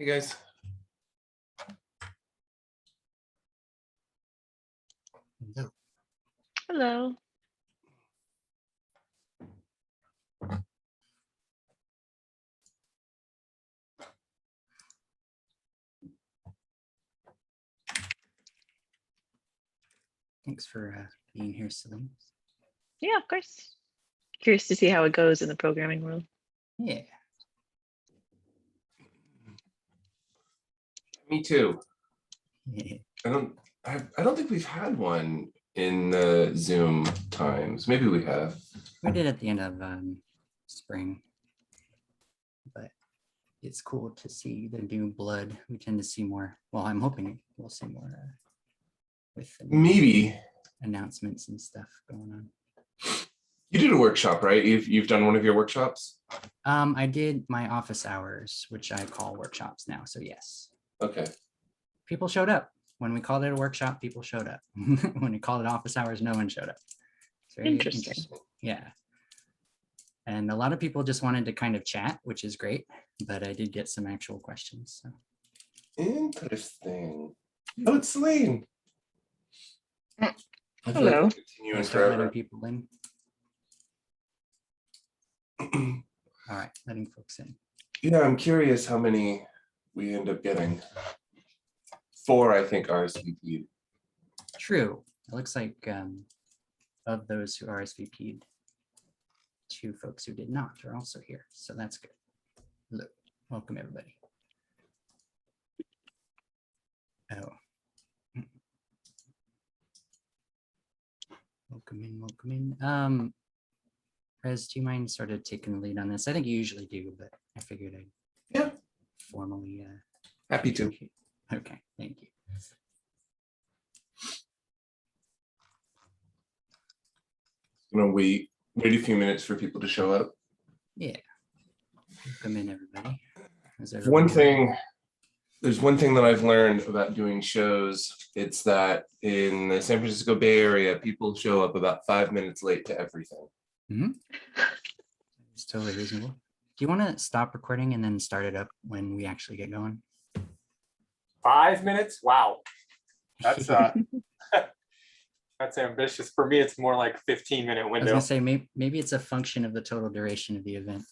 Hey guys. No. Hello. Thanks for being here, Celine. Yeah, of course. Curious to see how it goes in the programming world. Yeah. Me too. Yeah. I don't think we've had one in the Zoom times. Maybe we have. We did at the end of spring, but it's cool to see the new blood. We tend to see more. Well, I'm hoping we'll see more with the Maybe. announcements and stuff going on. You did a workshop, right? You've done one of your workshops? I did my office hours, which I call workshops now. So yes. Okay. People showed up. When we called it a workshop, people showed up. When we called it office hours, no one showed up. It's very Interesting. Yeah. And a lot of people just wanted to kind of chat, which is great, but I did get some actual questions. So. Interesting. Oh, it's Celine. I feel Hello. like we'll continue I'll in start letting forever. people in. All right, letting folks in. Yeah, I'm curious how many we end up getting. 4, I think, RSVP'd. True. It looks like of those who RSVP'd, 2 folks who did not are also here. So that's good. Hello. Welcome, everybody. Oh. Welcome in, welcome in. Rez, do you mind sort of taking the lead on this? I think you usually do, but I figured I'd Yeah. formally Happy to. Okay, thank you. I'm gonna wait a few minutes for people to show up. Yeah. Welcome in, everybody. There's one thing that I've learned about doing shows. It's that in the San Francisco Bay Area, people show up about 5 minutes late to everything. It's totally reasonable. Do you want to stop recording and then start it up when we actually get going? 5 minutes? Wow. That's that's ambitious. For me, it's more like 15-minute I was window. gonna say maybe it's a function of the total duration of the event.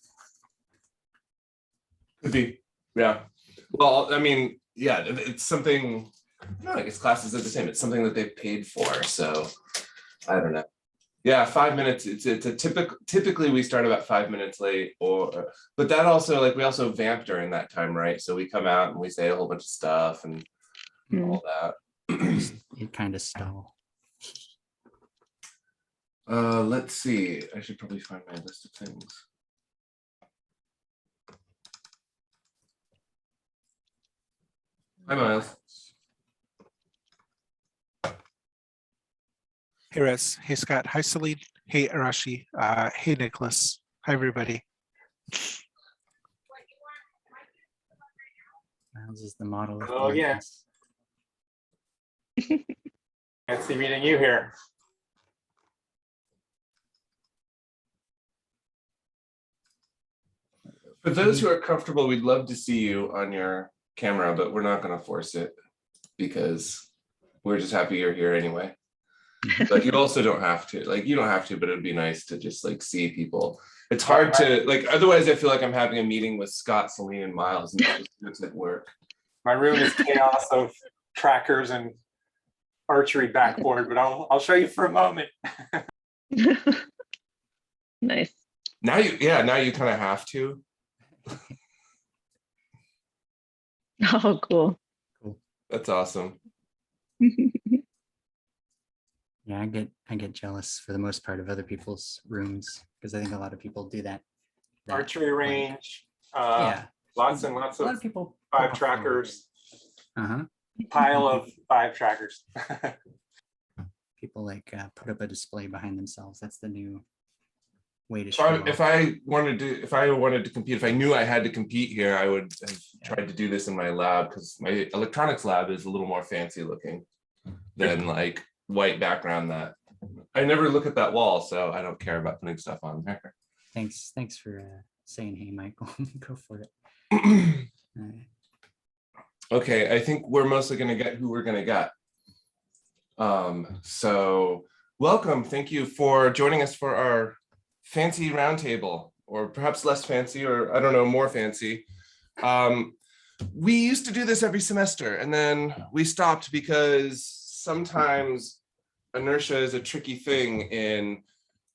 Could be, yeah. Well, I mean, yeah, it's something. No, I guess classes are the same. It's something that they've paid for, so I don't know. Yeah, 5 minutes. It's a typically we start about 5 minutes late, but that also we also vamp during that time, right? So we come out and we say a whole bunch of stuff and all that. It kind of stall. Let's see. I should probably find my list of things. Hi, Miles. Hey, Rez. Hey, Scott. Hi, Celine. Hey, Arashi. Hey, Nicholas. Hi, everybody. Miles is the model. Of Oh, yeah. politeness. Fancy meeting you here. For those who are comfortable, we'd love to see you on your camera, but we're not going to force it because we're just happy you're here anyway. Like you also don't have to, you don't have to, but it'd be nice to just see people. It's hard to otherwise I feel like I'm having a meeting with Scott, Celine, and Miles, and it's at work. My room is chaos of trackers and archery backboard, but I'll show you for a moment. Nice. Now you kind of have to. Oh, cool. That's awesome. Yeah, I get jealous for the most part of other people's rooms because I think a lot of people do that. Archery range. Yeah. Lots and lots A lot of of people 5 trackers. Uh-huh. Pile of 5 trackers. People put up a display behind themselves. That's the new way to So show if off. I wanted to compete, if I knew I had to compete here, I would have tried to do this in my lab because my electronics lab is a little more fancy looking than white background that I never look at that wall, so I don't care about putting stuff on there. Thanks for saying hey, Michael. Go for it. Okay, I think we're mostly gonna get who we're gonna get. So welcome, thank you for joining us for our fancy roundtable, or perhaps less fancy, or I don't know, more fancy. We used to do this every semester and then we stopped because sometimes inertia is a tricky thing in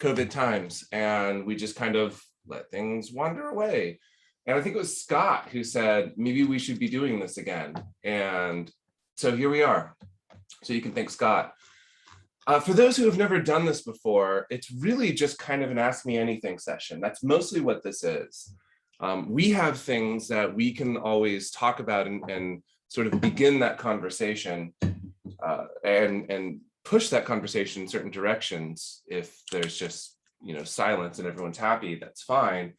COVID times, and we just kind of let things wander away. And I think it was Scott who said, maybe we should be doing this again. And so here we are. So you can thank Scott. For those who have never done this before, it's really just kind of an Ask Me Anything session. That's mostly what this is. We have things that we can always talk about and sort of begin that conversation and push that conversation in certain directions. If there's just, silence and everyone's happy, that's fine.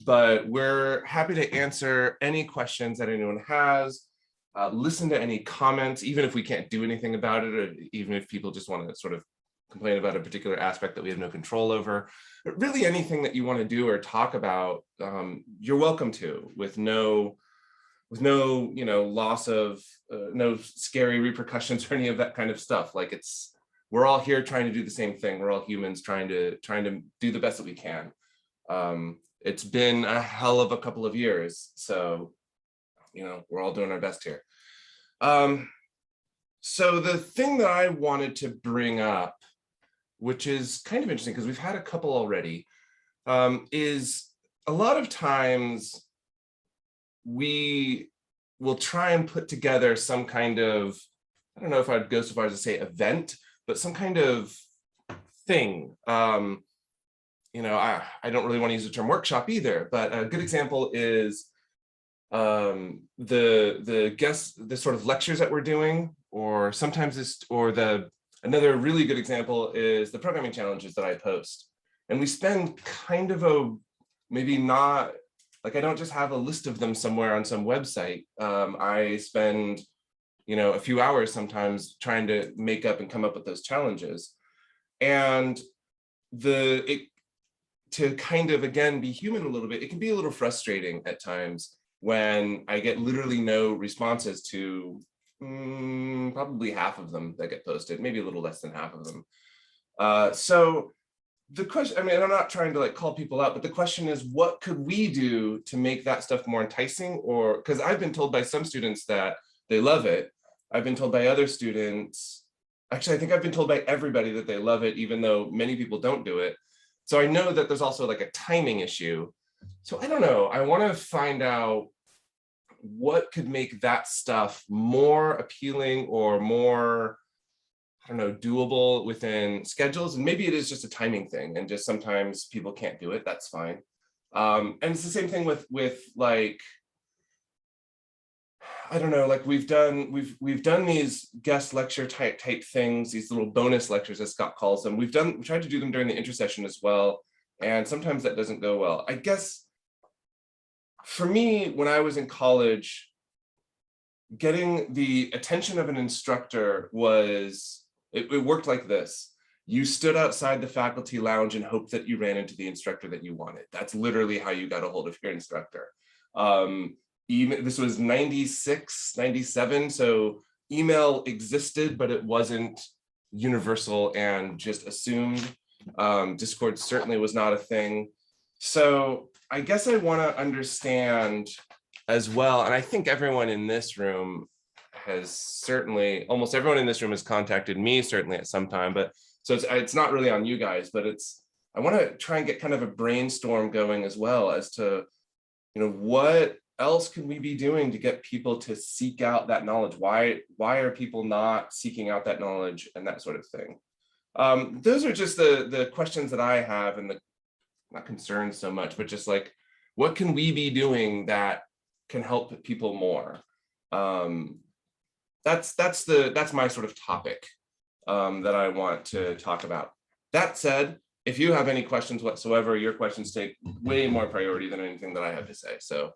But we're happy to answer any questions that anyone has, listen to any comments, even if we can't do anything about it, or even if people just want to sort of complain about a particular aspect that we have no control over. But really anything that you want to do or talk about, you're welcome to, with no loss of, no scary repercussions or any of that kind of stuff. Like we're all here trying to do the same thing. We're all humans trying to do the best that we can. It's been a hell of a couple of years, so we're all doing our best here. So the thing that I wanted to bring up, which is kind of interesting because we've had a couple already, is a lot of times we will try and put together some kind of, I don't know if I'd go so far as to say event, but some kind of thing. I don't really want to use the term workshop either, but a good example is the sort of lectures that we're doing, or sometimes another really good example is the programming challenges that I post. And we spend kind of maybe not, like I don't just have a list of them somewhere on some website. I spend, a few hours sometimes trying to make up and come up with those challenges. And to kind of, again, be human a little bit, it can be a little frustrating at times when I get literally no responses to probably half of them that get posted, maybe a little less than half of them. So the question, I'm not trying to call people out, but the question is, what could we do to make that stuff more enticing? Or, because I've been told by some students that they love it. I've been told by other students, actually, I think I've been told by everybody that they love it, even though many people don't do it. So I know that there's also a timing issue. So I don't know, I want to find out what could make that stuff more appealing or more, I don't know, doable within schedules. And maybe it is just a timing thing and just sometimes people can't do it, that's fine. And it's the same thing with I don't know, we've done these guest lecture type things, these little bonus lectures as Scott calls them. We tried to do them during the intersession as well. And sometimes that doesn't go well. I guess for me, when I was in college, getting the attention of an instructor it worked like this. You stood outside the faculty lounge and hoped that you ran into the instructor that you wanted. That's literally how you got a hold of your instructor. This was 96, 97, so email existed, but it wasn't universal and just assumed. Discord certainly was not a thing. So I guess I want to understand as well, and I think everyone in this room almost everyone in this room has contacted me certainly at some time, but so it's not really on you guys, but I want to try and get kind of a brainstorm going as well as to, what else can we be doing to get people to seek out that knowledge? Why are people not seeking out that knowledge and that sort of thing? Those are just the questions that I have, and not concerns so much, but just what can we be doing that can help people more? That's my sort of topic that I want to talk about. That said, if you have any questions whatsoever, your questions take way more priority than anything that I have to say. So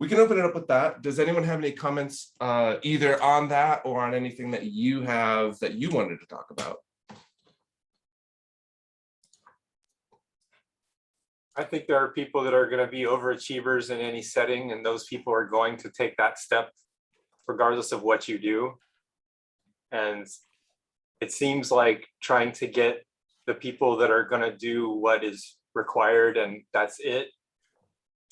we can open it up with that. Does anyone have any comments either on that or on anything that you have that you wanted to talk about? I think there are people that are going to be overachievers in any setting, and those people are going to take that step regardless of what you do. And it seems like trying to get the people that are going to do what is required and that's it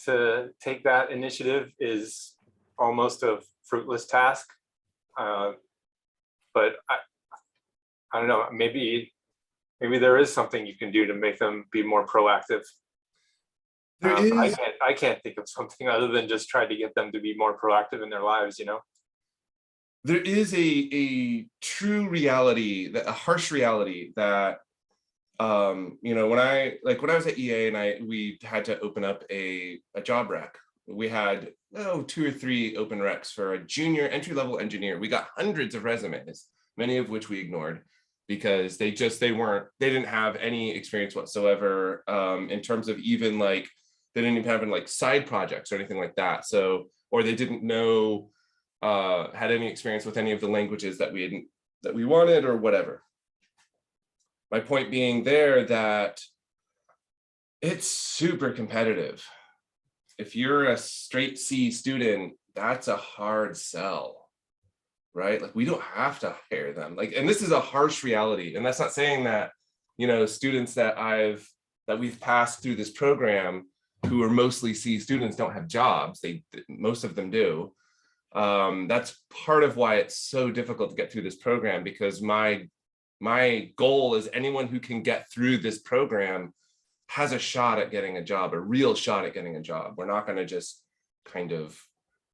to take that initiative is almost a fruitless task. But I don't know, maybe there is something you can do to make them be more proactive. There is, I can't think of something other than just try to get them to be more proactive in their lives, you know? there is a true reality, that a harsh reality that, you know, when I was at EA and we had to open up a job rec. We had 2 or 3 open recs for a junior entry-level engineer. We got hundreds of resumes, many of which we ignored because they didn't have any experience whatsoever, in terms of even like, they didn't even have like side projects or anything like that. So, or they didn't know, had any experience with any of the languages that we wanted or whatever. My point being there that it's super competitive. If you're a straight C student, that's a hard sell, right? Like, we don't have to hire them. Like, and this is a harsh reality. And that's not saying that, you know, students that we've passed through this program who are mostly C students don't have jobs. Most of them do. That's part of why it's so difficult to get through this program, because my goal is anyone who can get through this program has a shot at getting a job, a real shot at getting a job. We're not going to just kind of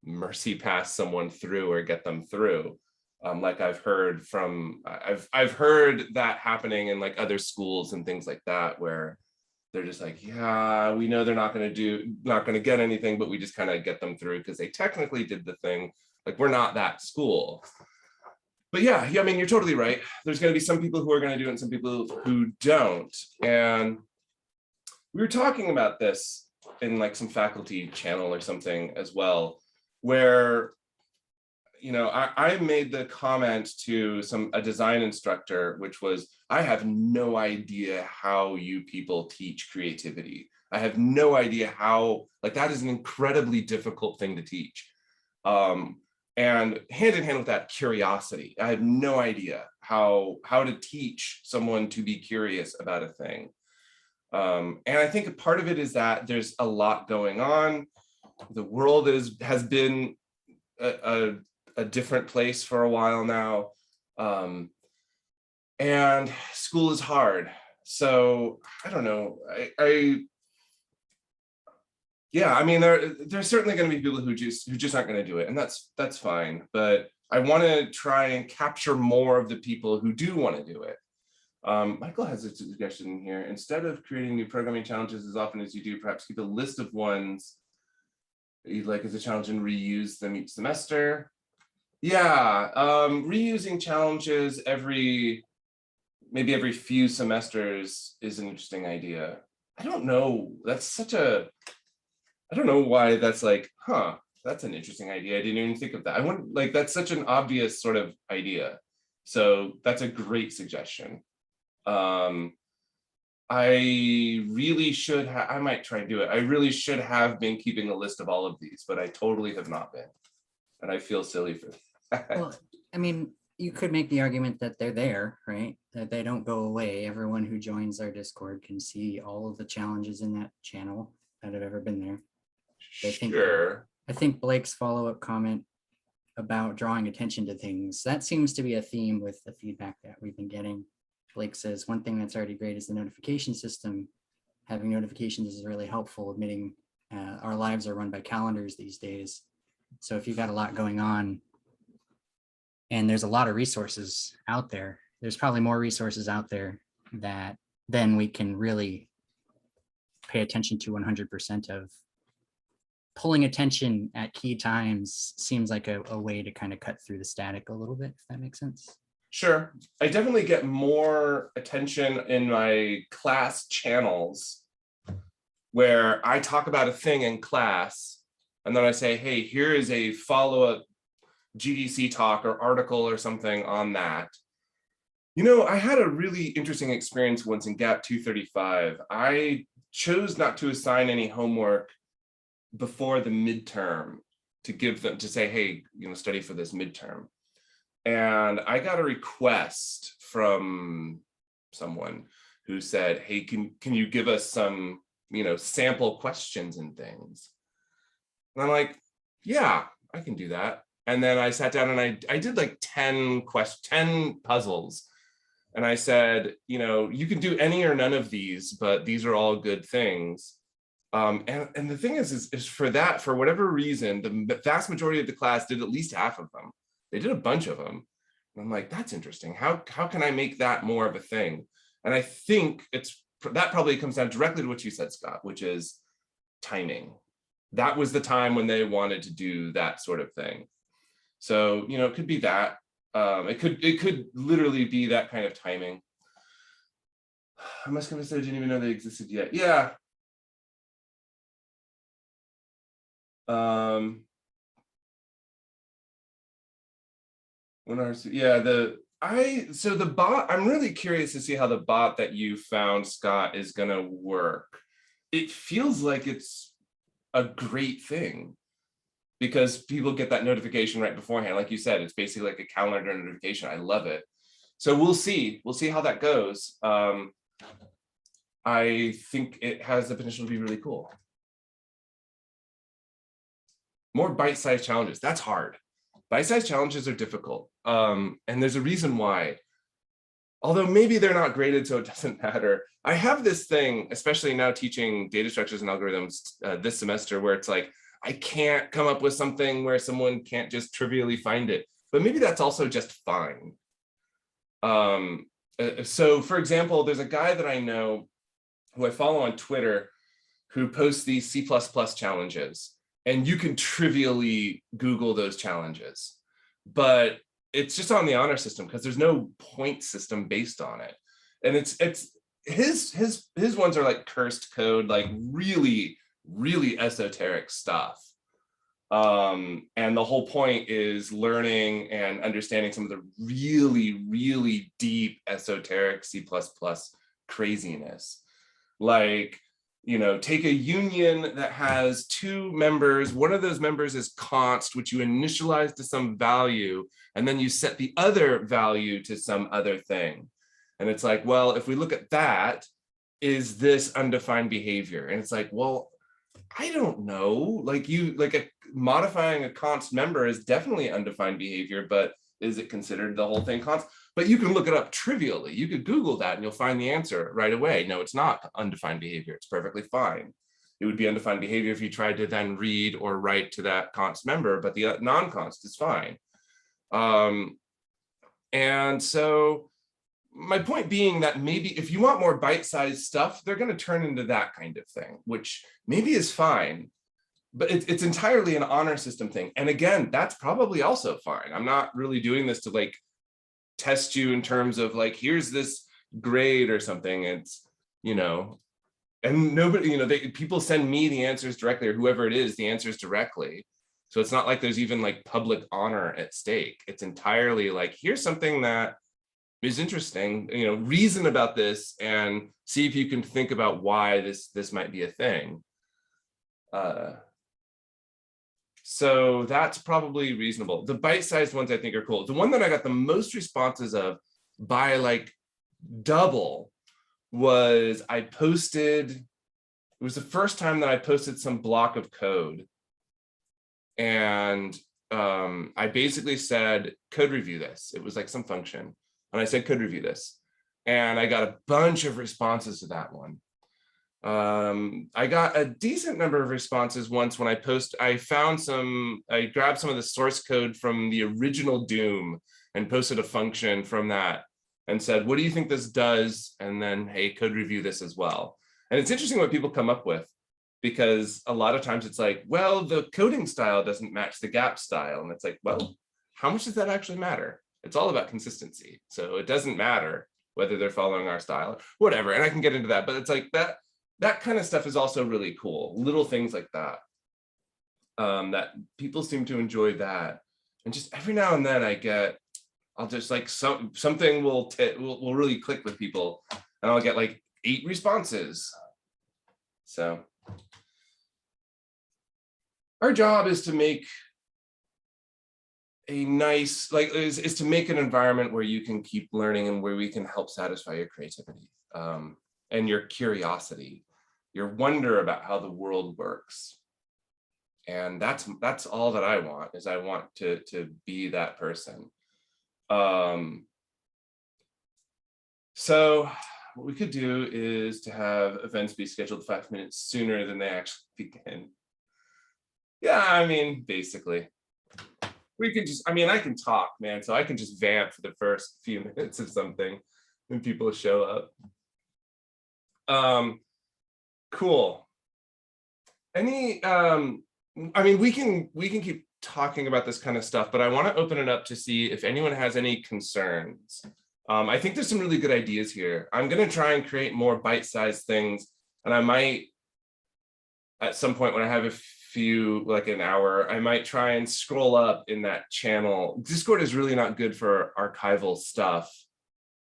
mercy pass someone through or get them through. Like I've heard that happening in like other schools and things like that, where they're just like, yeah, we know they're not going to get anything, but we just kind of get them through because they technically did the thing. Like, we're not that school. But yeah, I mean, you're totally right. There's going to be some people who are going to do it and some people who don't. And we were talking about this in like some faculty channel or something as well, where, you know, I made the comment to a design instructor, which was, I have no idea how you people teach creativity. I have no idea how, like, that is an incredibly difficult thing to teach. And hand in hand with that, curiosity. I have no idea how to teach someone to be curious about a thing. And I think a part of it is that there's a lot going on. The world has been a different place for a while now. And school is hard. So I don't know. Yeah, I mean, there's certainly going to be people who just aren't going to do it, and that's fine. But I want to try and capture more of the people who do want to do it. Michael has a suggestion here. Instead of creating new programming challenges as often as you do, perhaps keep a list of ones that you'd like as a challenge and reuse them each semester. Yeah, reusing challenges maybe every few semesters is an interesting idea. I don't know. I don't know why that's like, that's an interesting idea. I didn't even think of that. I want, like, that's such an obvious sort of idea. So that's a great suggestion. I really should have, I might try and do it. I really should have been keeping a list of all of these, but I totally have not been. And I feel silly for that. Well, I mean, you could make the argument that they're there, right? That they don't go away. Everyone who joins our Discord can see all of the challenges in that channel that have ever been there. Sure. I think Blake's follow-up comment about drawing attention to things, that seems to be a theme with the feedback that we've been getting. Blake says, one thing that's already great is the notification system. Having notifications is really helpful, admitting our lives are run by calendars these days. So if you've got a lot going on and there's a lot of resources out there, there's probably more resources out there that then we can really pay attention to 100% of. Pulling attention at key times seems like a way to kind of cut through the static a little bit, if that makes sense. Sure. I definitely get more attention in my class channels where I talk about a thing in class and then I say, hey, here is a follow-up GDC talk or article or something on that. You know, I had a really interesting experience once in GAP 235. I chose not to assign any homework before the midterm to give them, to say, hey, study for this midterm. And I got a request from someone who said, hey, can you give us some, sample questions and things? And I'm like, yeah, I can do that. And then I sat down and I did like 10 puzzles. And I said, you can do any or none of these, but these are all good things. And the thing is for that, for whatever reason, the vast majority of the class did at least half of them. They did a bunch of them. And I'm like, that's interesting. How can I make that more of a thing? And I think that probably comes down directly to what you said, Scott, which is timing. That was the time when they wanted to do that sort of thing. So, it could be that. It could literally be that kind of timing. I must confess, I didn't even know they existed yet. Yeah. So the bot, I'm really curious to see how the bot that you found, Scott, is gonna work. It feels like it's a great thing because people get that notification right beforehand. Like you said, it's basically like a calendar notification. I love it. So we'll see how that goes. I think it has the potential to be really cool. More bite-sized challenges. That's hard. Bite-sized challenges are difficult. And there's a reason why. Although maybe they're not graded, so it doesn't matter. I have this thing, especially now teaching data structures and algorithms this semester, where it's like, I can't come up with something where someone can't just trivially find it. But maybe that's also just fine. So for example, there's a guy that I know who I follow on Twitter who posts these C++ challenges. And you can trivially Google those challenges, but it's just on the honor system because there's no point system based on it. And it's his ones are like cursed code, like really, really esoteric stuff. And the whole point is learning and understanding some of the really, really deep esoteric C++ craziness. Like, take a union that has two members. One of those members is const, which you initialize to some value, and then you set the other value to some other thing. And it's like, well, if we look at that, is this undefined behavior? And it's like, well, I don't know. Modifying a const member is definitely undefined behavior, but is it considered the whole thing const? But you can look it up trivially. You could Google that and you'll find the answer right away. No, it's not undefined behavior. It's perfectly fine. It would be undefined behavior if you tried to then read or write to that const member, but the non-const is fine. And so my point being that maybe if you want more bite-sized stuff, they're going to turn into that kind of thing, which maybe is fine. But it's entirely an honor system thing. And again, that's probably also fine. I'm not really doing this to test you in terms of here's this grade or something. It's, and nobody, people send me the answers directly, or whoever it is, the answers directly. So it's not like there's even public honor at stake. It's entirely here's something that is interesting, reason about this and see if you can think about why this might be a thing. So that's probably reasonable. The bite-sized ones I think are cool. The one that I got the most responses of by double was it was the first time that I posted some block of code. And I basically said, code review this. It was some function. And I said, code review this. And I got a bunch of responses to that one. I got a decent number of responses once when I grabbed some of the source code from the original Doom and posted a function from that and said, what do you think this does? And then, hey, code review this as well. And it's interesting what people come up with, because a lot of times it's well, the coding style doesn't match the gap style. And it's well, how much does that actually matter? It's all about consistency. So it doesn't matter whether they're following our style or whatever. And I can get into that, but it's that kind of stuff is also really cool. Little things like that, that people seem to enjoy that. And just every now and then I'll just something will really click with people, and I'll get 8 responses. So our job is to make a nice, like, is to make an environment where you can keep learning and where we can help satisfy your creativity and your curiosity, your wonder about how the world works. And that's all that I want, is I want to be that person. So what we could do is to have events be scheduled 5 minutes sooner than they actually begin. Yeah, I mean, basically. We can just, I mean, I can talk, man, so I can just vamp for the first few minutes of something when people show up. Cool. Any, I mean, we can keep talking about this kind of stuff, but I want to open it up to see if anyone has any concerns. I think there's some really good ideas here. I'm going to try and create more bite-sized things, and I might, at some point when I have a few, like an hour, I might try and scroll up in that channel. Discord is really not good for archival stuff,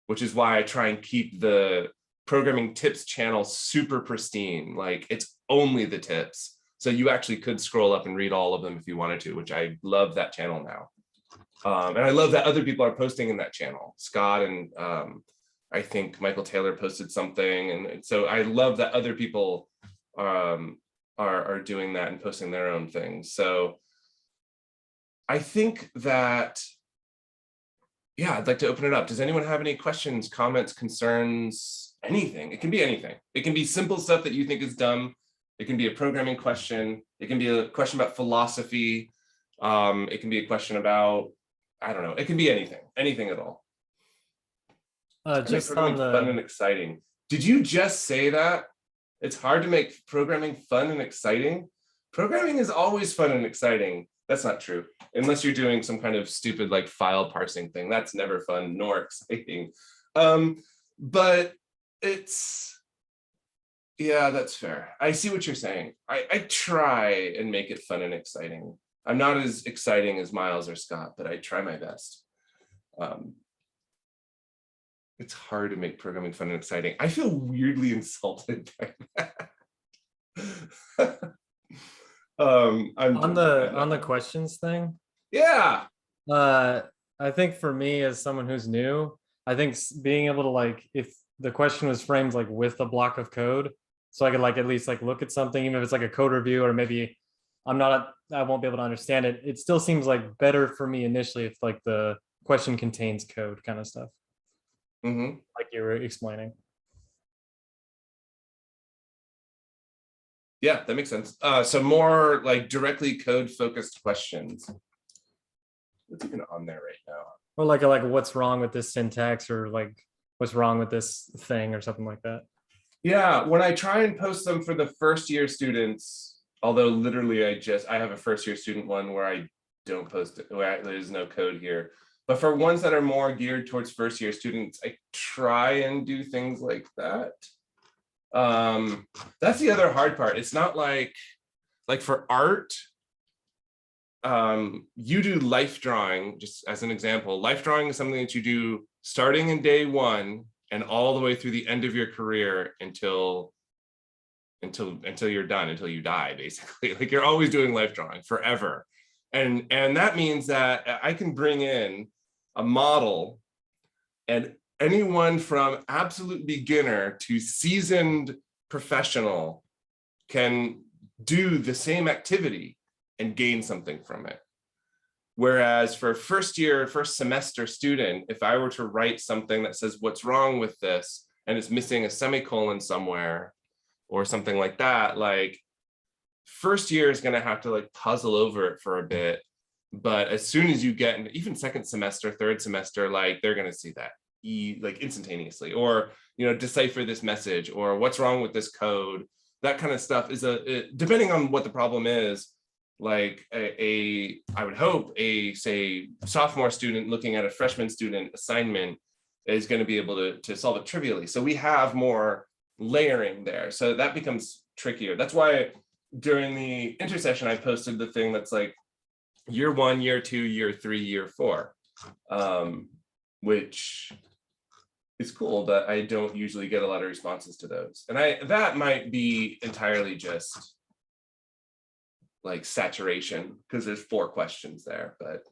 which is why I try and keep the programming tips channel super pristine. Like, it's only the tips. So you actually could scroll up and read all of them if you wanted to, which I love that channel now. And I love that other people are posting in that channel. Scott and I think Michael Taylor posted something. And so I love that other people are doing that and posting their own things. So I think that, yeah, I'd like to open it up. Does anyone have any questions, comments, concerns, anything? It can be anything. It can be simple stuff that you think is dumb. It can be a programming question. It can be a question about philosophy. It can be a question about, I don't know, it can be anything at all. Just on the fun and exciting. Did you just say that? It's hard to make programming fun and exciting. Programming is always fun and exciting. That's not true. Unless you're doing some kind of stupid like file parsing thing. That's never fun nor exciting. But it's, yeah, that's fair. I see what you're saying. I try and make it fun and exciting. I'm not as exciting as Miles or Scott, but I try my best. It's hard to make programming fun and exciting. I feel weirdly insulted by that. on the questions thing. Yeah. I think for me as someone who's new, I think being able to, like, if the question was framed like with a block of code, so I could like at least like look at something, even if it's like a code review, or maybe I won't be able to understand it. It still seems like better for me initially if like the question contains code kind of stuff. Mm-hmm. Like you were explaining. Yeah, that makes sense. So more like directly code focused questions. What's even on there right now? Or like what's wrong with this syntax, or like what's wrong with this thing, or something like that. Yeah, when I try and post them for the first year students, although literally I have a first year student one where I don't post it, where there's no code here. But for ones that are more geared towards first year students, I try and do things like that. That's the other hard part. It's not like for art, you do life drawing, just as an example. Life drawing is something that you do starting in day one and all the way through the end of your career until you're done, until you die, basically. Like, you're always doing life drawing forever. And that means that I can bring in a model, and anyone from absolute beginner to seasoned professional can do the same activity and gain something from it. Whereas for first semester student, if I were to write something that says what's wrong with this and it's missing a semicolon somewhere or something like that, like first year is going to have to like puzzle over it for a bit. But as soon as you get into even second semester, third semester, like they're going to see that like instantaneously, or, you know, decipher this message, or what's wrong with this code. That kind of stuff is depending on what the problem is, like I would hope say sophomore student looking at a freshman student assignment is going to be able to solve it trivially. So we have more layering there. So that becomes trickier. That's why during the intersession, I posted the thing that's like year 1, year 2, year 3, year 4, which is cool, but I don't usually get a lot of responses to those. And that might be entirely just like saturation because there's 4 questions there, but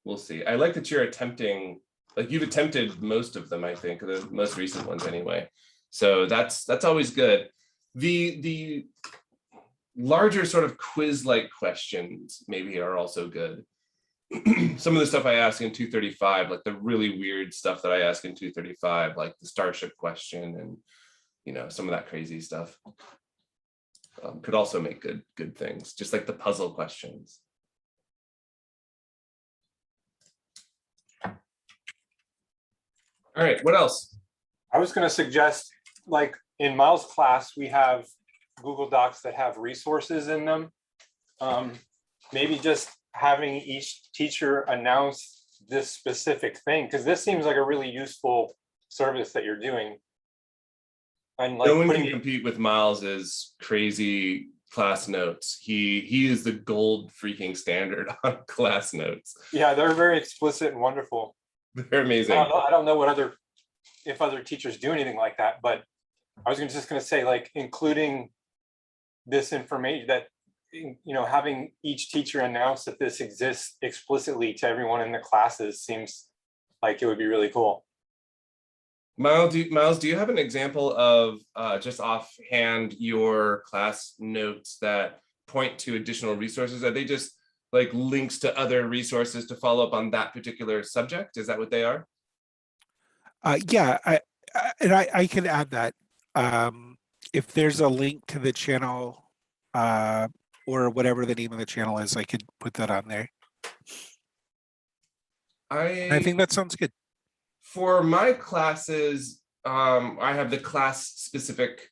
we'll see. I like that you're attempting, like you've attempted most of them, I think, the most recent ones anyway. So that's always good. The larger sort of quiz-like questions maybe are also good. Some of the stuff I ask in 235, like the really weird stuff that I ask in 235, like the Starship question and, you know, some of that crazy stuff could also make good things, just like the puzzle questions. All right, what else? I was going to suggest, like in Miles' class, we have Google Docs that have resources in them. Maybe just having each teacher announce this specific thing, because this seems like a really useful service that you're doing. And like No one can compete with Miles's crazy class notes. He is the gold freaking standard on class notes. Yeah, they're very explicit and wonderful. They're amazing. I don't know what if other teachers do anything like that, but I was just going to say, like, including this information that, you know, having each teacher announce that this exists explicitly to everyone in the classes seems like it would be really cool. Miles, do you have an example of just offhand your class notes that point to additional resources? Are they just like links to other resources to follow up on that particular subject? Is that what they are? Yeah, I can add that. If there's a link to the channel or whatever the name of the channel is, I could put that on there. I think that sounds good. For my classes, I have the class specific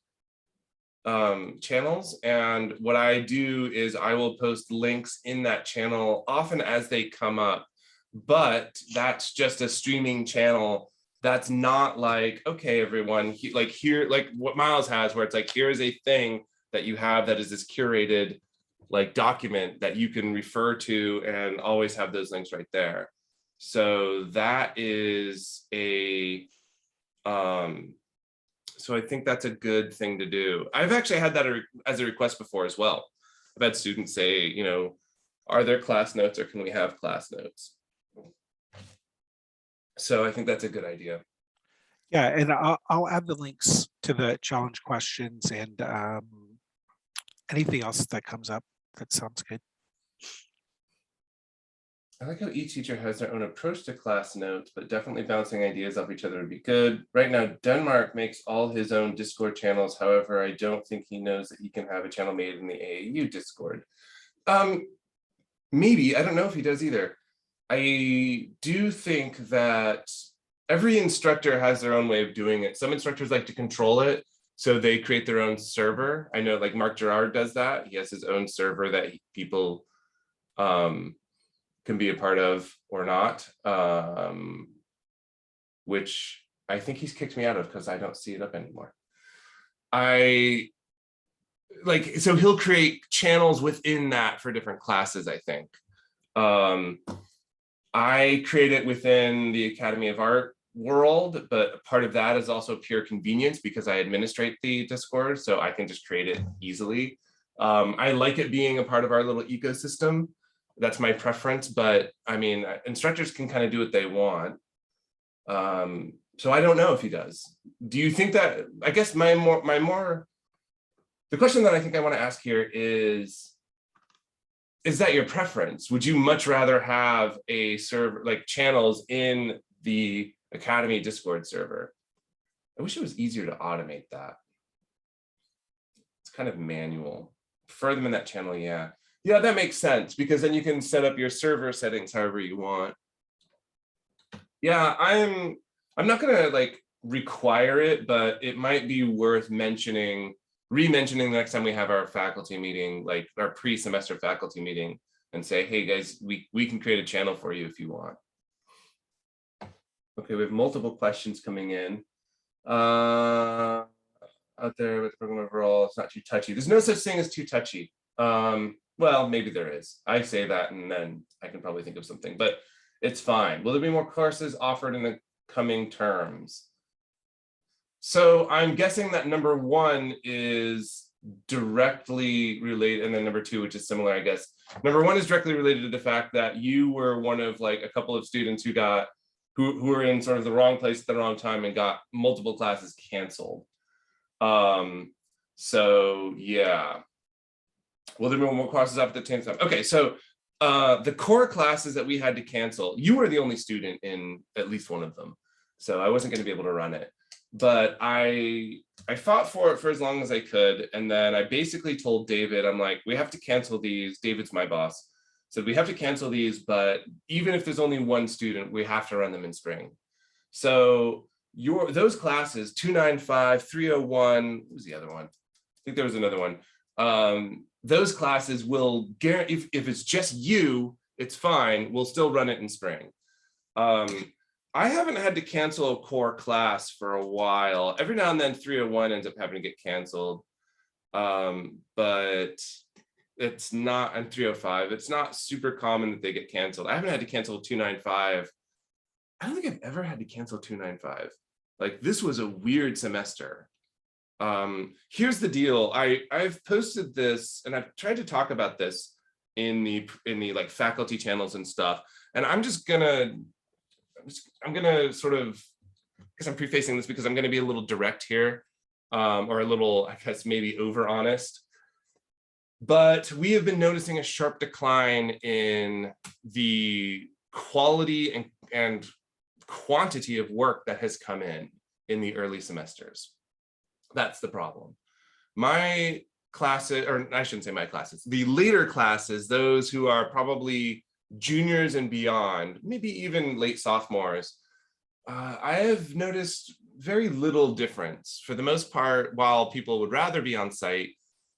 channels, and what I do is I will post links in that channel often as they come up, but that's just a streaming channel. That's not like, okay, everyone, here, like what Miles has, where it's like, here is a thing that you have that is this curated like document that you can refer to and always have those links right there. So that is a, so I think that's a good thing to do. I've actually had that as a request before as well. I've had students say, you know, are there class notes or can we have class notes? So I think that's a good idea. Yeah, and I'll add the links to the challenge questions and anything else that comes up. That sounds good. I like how each teacher has their own approach to class notes, but definitely bouncing ideas off each other would be good. Right now, Denmark makes all his own Discord channels. However, I don't think he knows that he can have a channel made in the AAU Discord. Maybe, I don't know if he does either. I do think that every instructor has their own way of doing it. Some instructors like to control it, so they create their own server. I know like Mark Gerard does that. He has his own server that people can be a part of or not, which I think he's kicked me out of because I don't see it up anymore. So he'll create channels within that for different classes, I think. I create it within the Academy of Art world, but part of that is also pure convenience because I administrate the Discord, so I can just create it easily. I like it being a part of our little ecosystem. That's my preference, but I mean, instructors can kind of do what they want. So I don't know if he does. Do you think that, I guess the question that I think I want to ask here is that your preference? Would you much rather have a server, like channels in the Academy Discord server? I wish it was easier to automate that. It's kind of manual. Prefer them in that channel, yeah. Yeah, that makes sense because then you can set up your server settings however you want. Yeah, I'm not gonna like require it, but it might be worth re-mentioning the next time we have our faculty meeting, like our pre-semester faculty meeting, and say, hey guys, we can create a channel for you if you want. Okay, we have multiple questions coming in. Out there with the program overall, it's not too touchy. There's no such thing as too touchy. Well, maybe there is. I say that and then I can probably think of something, but It's fine. Will there be more courses offered in the coming terms? So I'm guessing that number one is directly related, and then number two, which is similar, I guess. Number one is directly related to the fact that you were one of like a couple of students who were in sort of the wrong place at the wrong time and got multiple classes canceled. So yeah. Will there be more classes after the 10th time? Okay, so the core classes that we had to cancel, you were the only student in at least one of them. So I wasn't going to be able to run it. But I fought for it for as long as I could. And then I basically told David, I'm like, we have to cancel these. David's my boss. So we have to cancel these, but even if there's only one student, we have to run them in spring. So those classes, 295, 301, what was the other one? I think there was another one. Those classes will guarantee, if it's just you, it's fine. We'll still run it in spring. I haven't had to cancel a core class for a while. Every now and then 301 ends up having to get canceled. But it's not, and 305, it's not super common that they get canceled. I haven't had to cancel 295. I don't think I've ever had to cancel 295. Like, this was a weird semester. Here's the deal. I've posted this and I've tried to talk about this in the like faculty channels and stuff. And I'm gonna sort of, because I'm prefacing this because I'm gonna be a little direct here, or a little, I guess, maybe over honest. But we have been noticing a sharp decline in the quality and quantity of work that has come in the early semesters. That's the problem. My classes, or I shouldn't say my classes, the later classes, those who are probably juniors and beyond, maybe even late sophomores, I have noticed very little difference. For the most part, while people would rather be on site,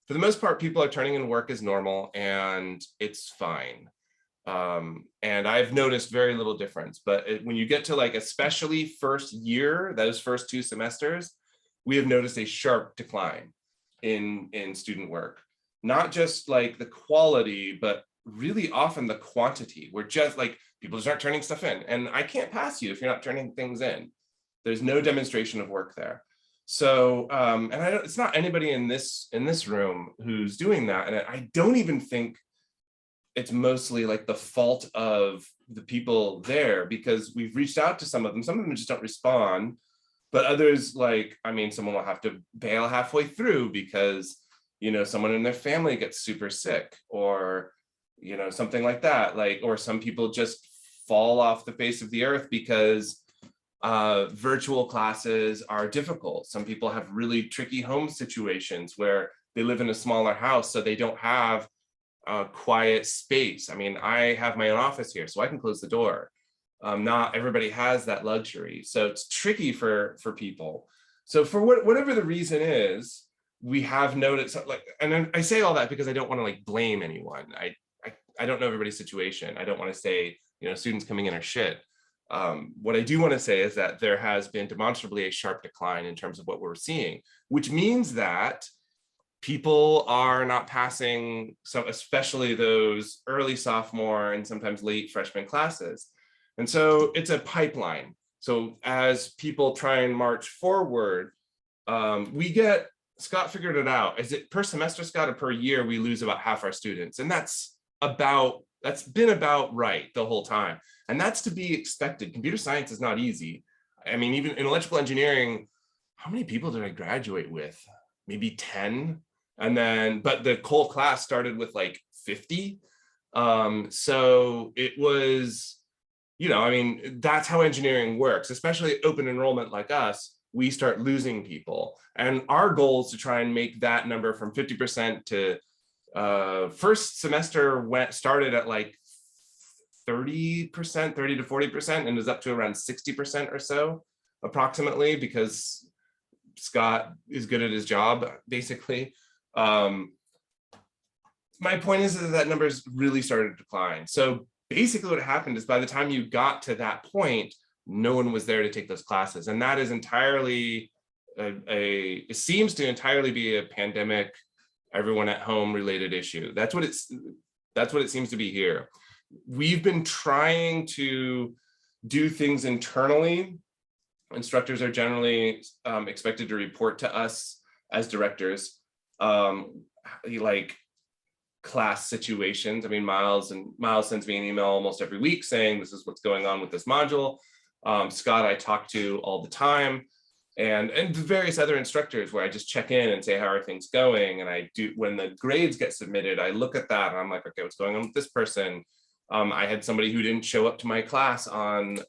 for the most part, people are turning in work as normal and it's fine. And I've noticed very little difference. But when you get to like, especially first year, those first 2 semesters, we have noticed a sharp decline in student work. Not just like the quality, but really often the quantity. We're just like, people just aren't turning stuff in. And I can't pass you if you're not turning things in. There's no demonstration of work there. So, and it's not anybody in this room who's doing that. And I don't even think it's mostly like the fault of the people there, because we've reached out to some of them just don't respond, but others, like, I mean, someone will have to bail halfway through because, you know, someone in their family gets super sick, or, you know, something like that, like, or some people just fall off the face of the earth because virtual classes are difficult. Some people have really tricky home situations where they live in a smaller house, so they don't have a quiet space. I mean, I have my own office here, so I can close the door. Not everybody has that luxury, so it's tricky for people. So for whatever the reason is, we have noticed, like, and I say all that because I don't want to like blame anyone. I don't know everybody's situation. I don't want to say, you know, students coming in are shit. What I do want to say is that there has been demonstrably a sharp decline in terms of what we're seeing, which means that people are not passing, some, especially those early sophomore and sometimes late freshman classes. And so it's a pipeline. So as people try and march forward, Scott figured it out. Is it per semester, Scott, or per year, we lose about half our students? And that's been about right the whole time. And that's to be expected. Computer science is not easy. I mean, even in electrical engineering, how many people did I graduate with? Maybe 10. And then, but the whole class started with like 50. So it was, you know, I mean, that's how engineering works, especially open enrollment like us. We start losing people. And our goal is to try and make that number from 50% to first semester started at like 30%, 30 to 40%, and is up to around 60% or so, approximately, because Scott is good at his job, basically. My point is that numbers really started to decline. So basically what happened is by the time you got to that point, no one was there to take those classes. And that is entirely, it seems to entirely be a pandemic, everyone at home related issue. That's what it seems to be here. we've been trying to do things internally. Instructors are generally expected to report to us as directors, like class situations. I mean, Miles sends me an email almost every week saying this is what's going on with this module. Scott, I talk to all the time, and the various other instructors where I just check in and say, how are things going? And I do, when the grades get submitted, I look at that and I'm like, okay, what's going on with this person? I had somebody who didn't show up to my class on,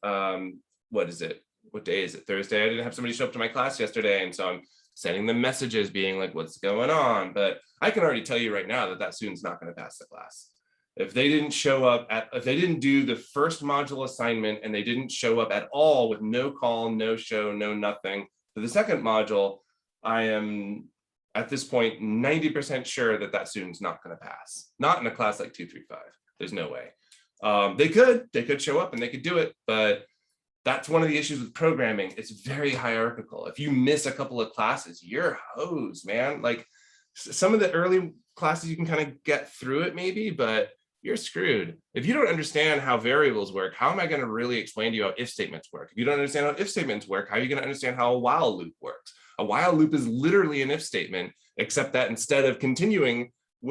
what is it? What day is it? Thursday. I didn't have somebody show up to my class yesterday. And so I'm sending them messages being like, what's going on? But I can already tell you right now that that student's not going to pass the class. If they didn't show up if they didn't do the first module assignment and they didn't show up at all with no call, no show, no nothing for the second module, I am at this point 90% sure that that student's not going to pass. Not in a class like 235. There's no way. They could show up and they could do it, but that's one of the issues with programming. It's very hierarchical. If you miss a couple of classes, you're hosed, man. Like some of the early classes, you can kind of get through it maybe, but you're screwed. If you don't understand how variables work, how am I going to really explain to you how if statements work? If you don't understand how if statements work, how are you going to understand how a while loop works? A while loop is literally an if statement, except that instead of continuing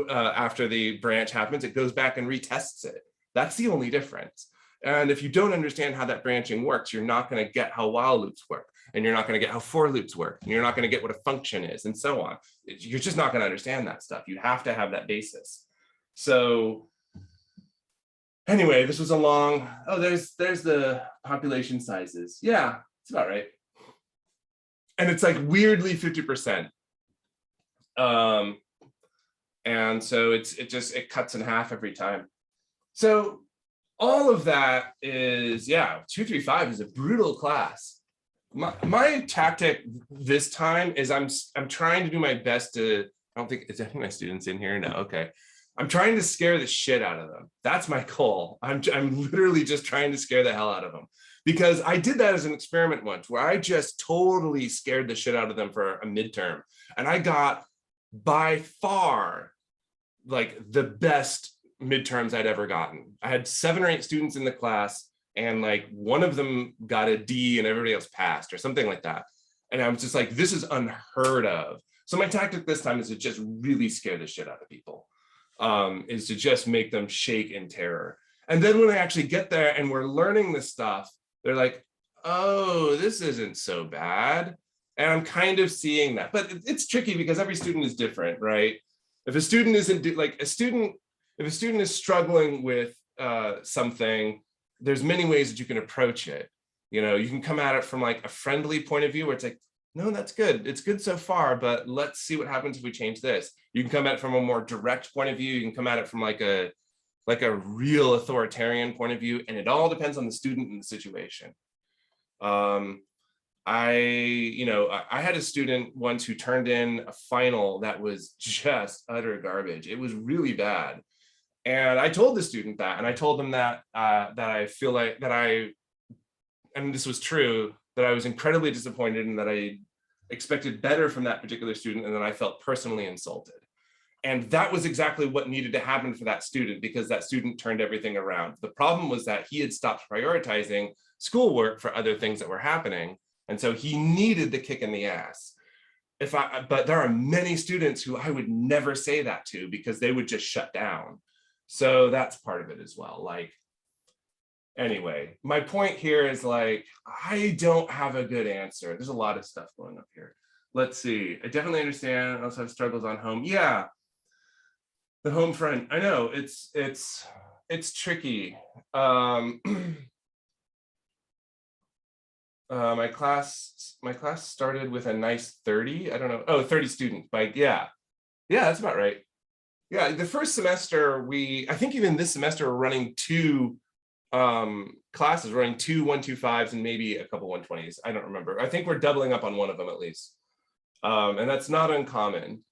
after the branch happens, it goes back and retests it. That's the only difference. And if you don't understand how that branching works, you're not going to get how while loops work, and you're not going to get how for loops work, and you're not going to get what a function is, and so on. You're just not going to understand that stuff. You have to have that basis. So anyway, this was a long, oh, there's the population sizes. Yeah, it's about right. And it's like weirdly 50%. And so it cuts in half every time. So all of that is, yeah, 235 is a brutal class. My tactic this time is I'm trying to do my best to, I don't think, is any of my students in here? No, okay. I'm trying to scare the shit out of them. That's my goal. I'm literally just trying to scare the hell out of them, because I did that as an experiment once where I just totally scared the shit out of them for a midterm. And I got by far like the best midterms I'd ever gotten. I had 7 or 8 students in the class, and like one of them got a D and everybody else passed or something like that. And I was just like, this is unheard of. So my tactic this time is to just really scare the shit out of people, is to just make them shake in terror. And then when I actually get there and we're learning this stuff, they're like, oh, this isn't so bad. And I'm kind of seeing that, but it's tricky because every student is different, right? If a student isn't like if a student is struggling with something, there's many ways that you can approach it. You know, you can come at it from like a friendly point of view where it's like, no, that's good. It's good so far, but let's see what happens if we change this. You can come at it from a more direct point of view. You can come at it from like a real authoritarian point of view. And it all depends on the student and the situation. I had a student once who turned in a final that was just utter garbage. It was really bad. And I told the student that, and I told them that I feel like and this was true, that I was incredibly disappointed and that I expected better from that particular student, and that I felt personally insulted. And that was exactly what needed to happen for that student, because that student turned everything around. The problem was that he had stopped prioritizing schoolwork for other things that were happening. And so he needed the kick in the ass. But there are many students who I would never say that to, because they would just shut down. So that's part of it as well. Like, anyway, my point here is like, I don't have a good answer. There's a lot of stuff going up here. Let's see. I definitely understand. I also have struggles on home. Yeah, the home front. I know it's tricky. My class started with a nice 30. I don't know. Oh, 30 students. Yeah, that's about right. Yeah, the first semester I think even this semester we're running 2 classes, running 2 125s and maybe a couple 120s. I don't remember. I think we're doubling up on one of them at least. And that's not uncommon.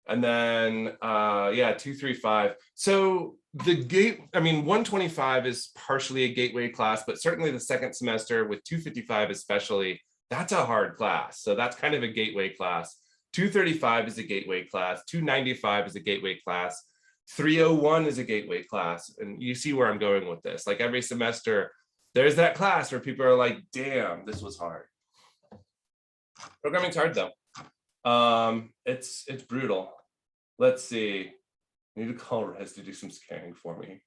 And then yeah, 235. So the 125 is partially a gateway class, but certainly the second semester with 255 especially, that's a hard class. So that's kind of a gateway class. 235 is a gateway class. 295 is a gateway class. 301 is a gateway class. And you see where I'm going with this. Like every semester, there's that class where people are like, damn, this was hard. Programming's hard though. It's brutal. Let's see. I need to call Rez to do some scanning for me.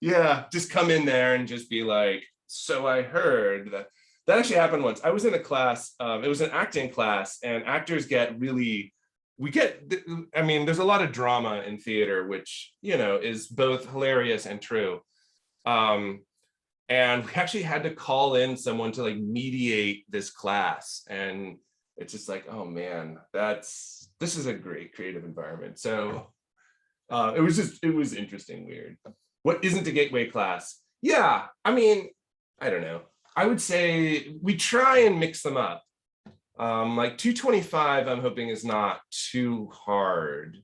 Yeah, just come in there and just be like, so I heard that. That actually happened once. I was in a class, it was an acting class, and actors get really, I mean, there's a lot of drama in theater, which, you know, is both hilarious and true. And we actually had to call in someone to like mediate this class. And it's just like, oh man, this is a great creative environment. So it was interesting, weird. What isn't a gateway class? Yeah, I mean, I don't know. I would say we try and mix them up. Like 225, I'm hoping is not too hard.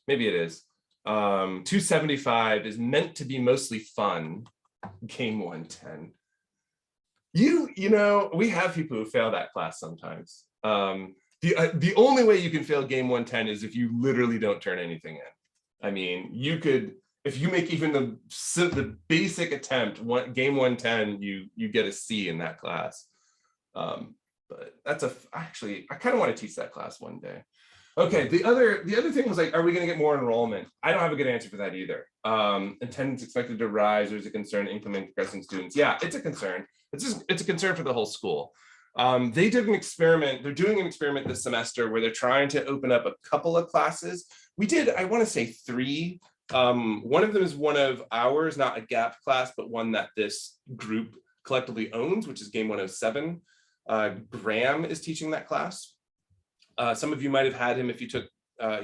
Maybe it is. 275 is meant to be mostly fun. Game 110. You know, we have people who fail that class sometimes. The only way you can fail game 110 is if you literally don't turn anything in. I mean, you could, if you make even the basic attempt, game 110, you get a C in that class. But that's actually, I kind of want to teach that class one day. Okay, the other thing was like, are we going to get more enrollment? I don't have a good answer for that either. Attendance expected to rise, or is a concern incoming progressing students? Yeah, it's a concern. It's a concern for the whole school. They did an experiment. They're doing an experiment this semester where they're trying to open up a couple of classes. We did, I want to say 3. One of them is one of ours, not a gap class, but one that this group collectively owns, which is game 107. Graham is teaching that class. Some of you might have had him if you took,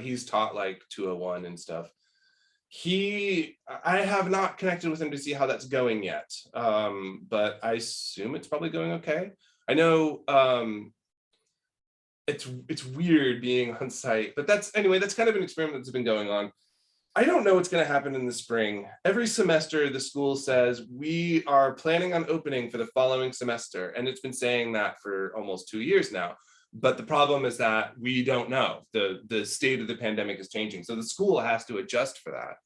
he's taught like 201 and stuff. I have not connected with him to see how that's going yet, but I assume it's probably going okay. I know it's weird being on site, but that's kind of an experiment that's been going on. I don't know what's going to happen in the spring. Every semester, the school says we are planning on opening for the following semester, and it's been saying that for almost 2 years now. But the problem is that we don't know. The state of the pandemic is changing, so the school has to adjust for that.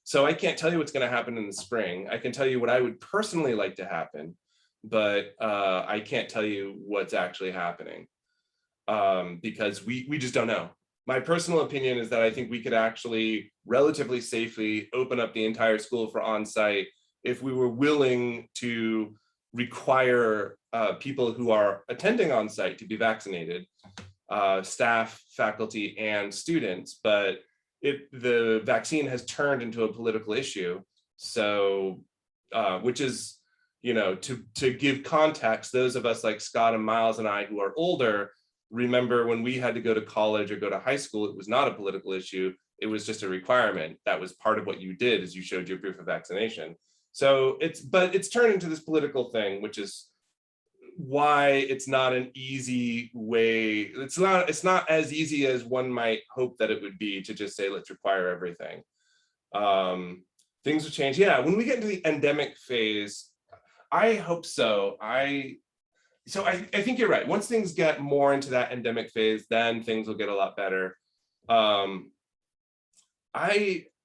So I can't tell you what's going to happen in the spring. I can tell you what I would personally like to happen, but I can't tell you what's actually happening because we just don't know. My personal opinion is that I think we could actually relatively safely open up the entire school for on-site if we were willing to require people who are attending on-site to be vaccinated, staff, faculty, and students. But the vaccine has turned into a political issue. So, which is, you know, to give context, those of us like Scott and Miles and I who are older, remember when we had to go to college or go to high school, it was not a political issue. It was just a requirement. That was part of what you did, is you showed your proof of vaccination. So it's turned into this political thing, which is why it's not an easy way. It's not as easy as one might hope that it would be to just say, let's require everything. Things will change. Yeah, when we get into the endemic phase, I hope so. I think you're right. Once things get more into that endemic phase, then things will get a lot better.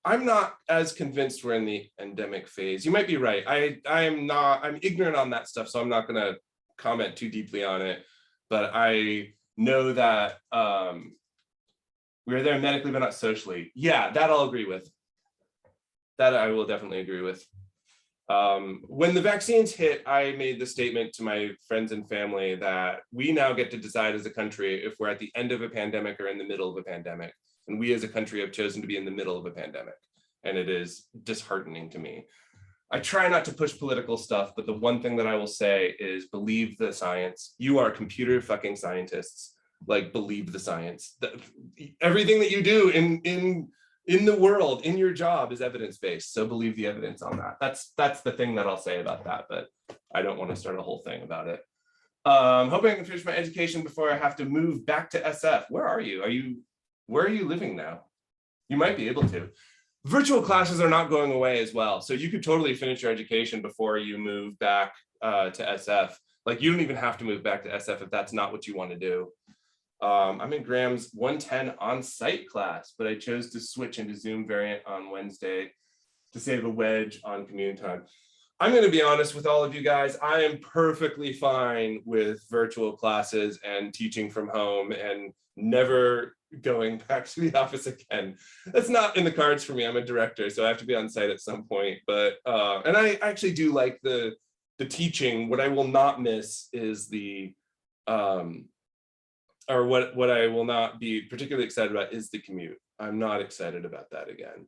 I'm not as convinced we're in the endemic phase. You might be right. I'm ignorant on that stuff, so I'm not gonna comment too deeply on it. But I know that we're there medically, but not socially. Yeah, that I'll agree with. That I will definitely agree with. When the vaccines hit, I made the statement to my friends and family that we now get to decide as a country if we're at the end of a pandemic or in the middle of a pandemic. And we as a country have chosen to be in the middle of a pandemic. And it is disheartening to me. I try not to push political stuff, but the one thing that I will say is believe the science. You are computer fucking scientists. Like, believe the science. Everything that you do in the world, in your job, is evidence-based. So believe the evidence on that. That's the thing that I'll say about that, but I don't want to start a whole thing about it. Hoping I can finish my education before I have to move back to SF. Where are you? Where are you living now? You might be able to. Virtual classes are not going away as well. So you could totally finish your education before you move back to SF. Like, you don't even have to move back to SF if that's not what you want to do. I'm in Graham's 110 on-site class, but I chose to switch into Zoom variant on Wednesday to save a wedge on commute time. I'm going to be honest with all of you guys. I am perfectly fine with virtual classes and teaching from home and never going back to the office again. That's not in the cards for me. I'm a director, so I have to be on site at some point. But and I actually do like the teaching. What I will not miss is the or what I will not be particularly excited about is the commute. I'm not excited about that again.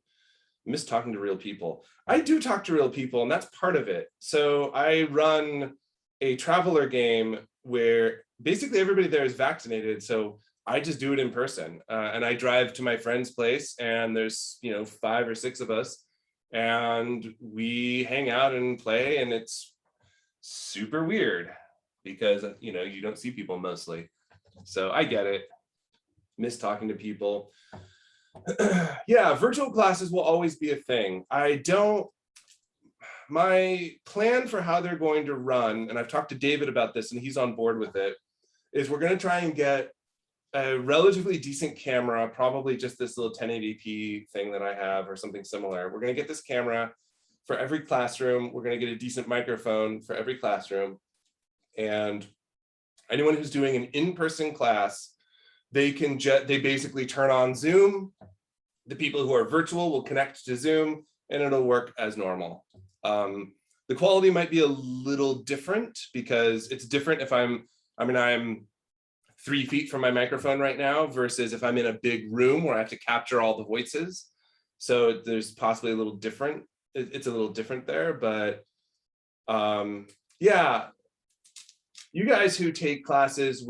I miss talking to real people. I do talk to real people, and that's part of it. So I run a traveler game where basically everybody there is vaccinated. So I just do it in person, and I drive to my friend's place, and there's 5 or 6 of us, and we hang out and play, and it's super weird because you don't see people mostly. So I get it. Miss talking to people. Yeah, virtual classes will always be a thing. My plan for how they're going to run, and I've talked to David about this and he's on board with it, is we're going to try and get a relatively decent camera, probably just this little 1080p thing that I have or something similar. We're going to get this camera for every classroom. We're going to get a decent microphone for every classroom. And anyone who's doing an in-person class, they basically turn on Zoom. The people who are virtual will connect to Zoom and it'll work as normal. The quality might be a little different because it's different if I'm 3 feet from my microphone right now versus if I'm in a big room where I have to capture all the voices. So there's possibly a little different. It's a little different there, but yeah. You guys who take classes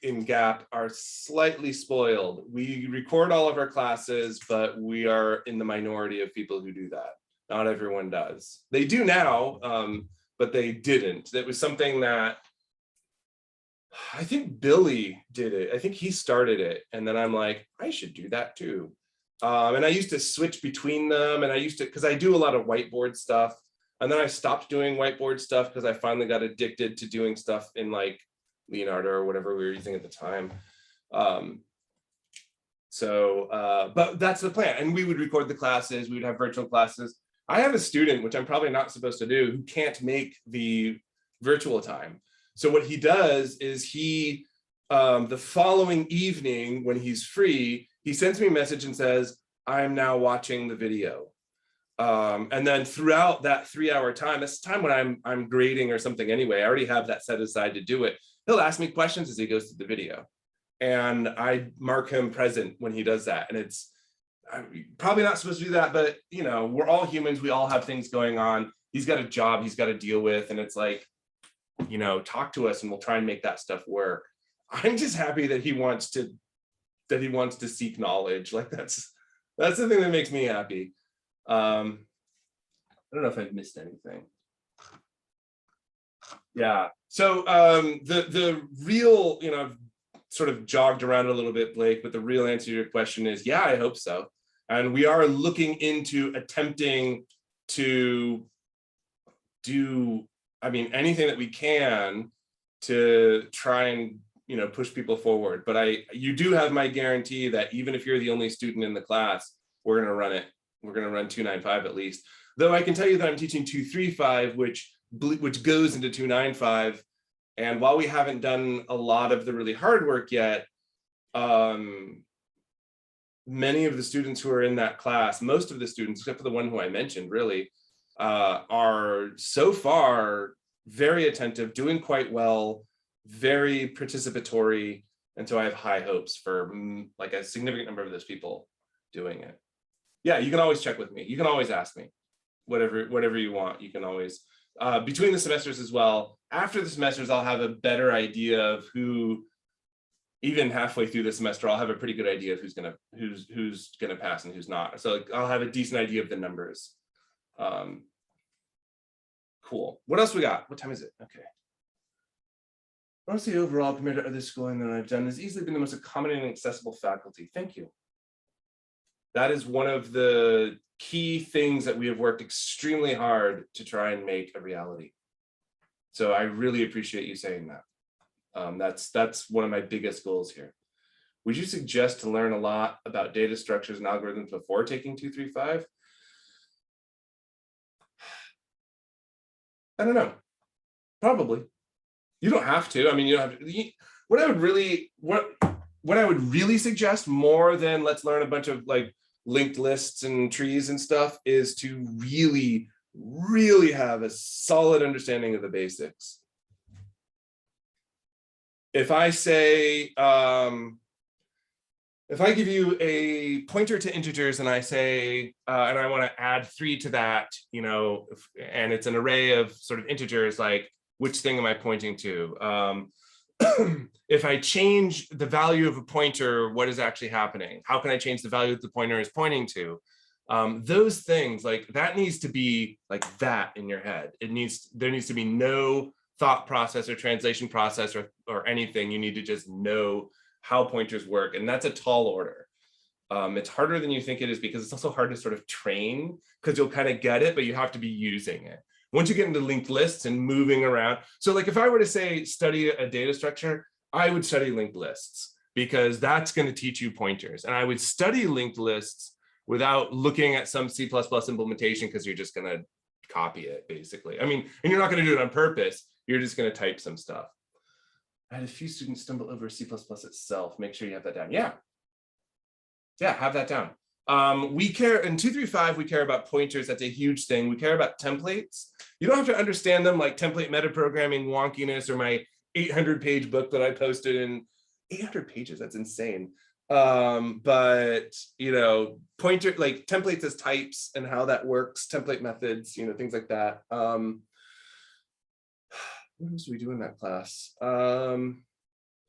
in GAP are slightly spoiled. We record all of our classes, but we are in the minority of people who do that. Not everyone does. They do now, but they didn't. That was something that I think Billy did it. I think he started it. And then I'm like, I should do that too. And I used to switch between them. And because I do a lot of whiteboard stuff. And then I stopped doing whiteboard stuff because I finally got addicted to doing stuff in like Leonardo or whatever we were using at the time. But that's the plan. And we would record the classes. We would have virtual classes. I have a student, which I'm probably not supposed to do, who can't make the virtual time. So what he does is the following evening when he's free, he sends me a message and says, I'm now watching the video. And then throughout that 3-hour time, that's the time when I'm grading or something anyway, I already have that set aside to do it. He'll ask me questions as he goes through the video. And I mark him present when he does that. And I'm probably not supposed to do that, but we're all humans. We all have things going on. He's got a job he's got to deal with. And it's like, talk to us and we'll try and make that stuff work. I'm just happy that he wants to seek knowledge. Like that's the thing that makes me happy. I don't know if I've missed anything. Yeah. So the real, I've sort of jogged around a little bit, Blake, but the real answer to your question is, yeah, I hope so. And we are looking into attempting to do, anything that we can to try and, push people forward. But you do have my guarantee that even if you're the only student in the class, we're going to run it. We're going to run 295 at least. Though I can tell you that I'm teaching 235, which goes into 295. And while we haven't done a lot of the really hard work yet, many of the students who are in that class, most of the students, except for the one who I mentioned, really, are so far very attentive, doing quite well, very participatory. And so I have high hopes for like a significant number of those people doing it. Yeah, you can always check with me. You can always ask me whatever you want. You can always, between the semesters as well. After the semesters, I'll have a better idea of who, even halfway through the semester, I'll have a pretty good idea of who's gonna pass and who's not. So I'll have a decent idea of the numbers. Cool. What else we got? What time is it? Okay. Honestly, overall, compared to other schooling that I've done, has easily been the most accommodating and accessible faculty. Thank you. That is one of the key things that we have worked extremely hard to try and make a reality. So I really appreciate you saying that. That's one of my biggest goals here. Would you suggest to learn a lot about data structures and algorithms before taking 235? I don't know. Probably. You don't have to. I mean, you don't have to. What I would really suggest, more than let's learn a bunch of like linked lists and trees and stuff, is to really have a solid understanding of the basics. If I say, if I give you a pointer to integers and I say, and I want to add 3 to that, you know, and it's an array of sort of integers, like which thing am I pointing to? If I change the value of a pointer, what is actually happening? How can I change the value that the pointer is pointing to? Those things, like that needs to be like that in your head. There needs to be no thought process or translation process or anything. You need to just know how pointers work, and that's a tall order. It's harder than you think it is, because it's also hard to sort of train, because you'll kind of get it, but you have to be using it. Once you get into linked lists and moving around, so like if I were to say study a data structure, I would study linked lists, because that's going to teach you pointers. And I would study linked lists without looking at some C++ implementation, because you're just going to copy it, basically. I mean, and you're not going to do it on purpose. You're just going to type some stuff. I had a few students stumble over C++ itself. Make sure you have that down. Yeah, have that down. We care in 235, we care about pointers. That's a huge thing. We care about templates. You don't have to understand them, like template metaprogramming wonkiness, or my 800-page book that I posted in 800 pages. That's insane. But you know, pointer, like templates as types and how that works, template methods, you know, things like that. What else do we do in that class? I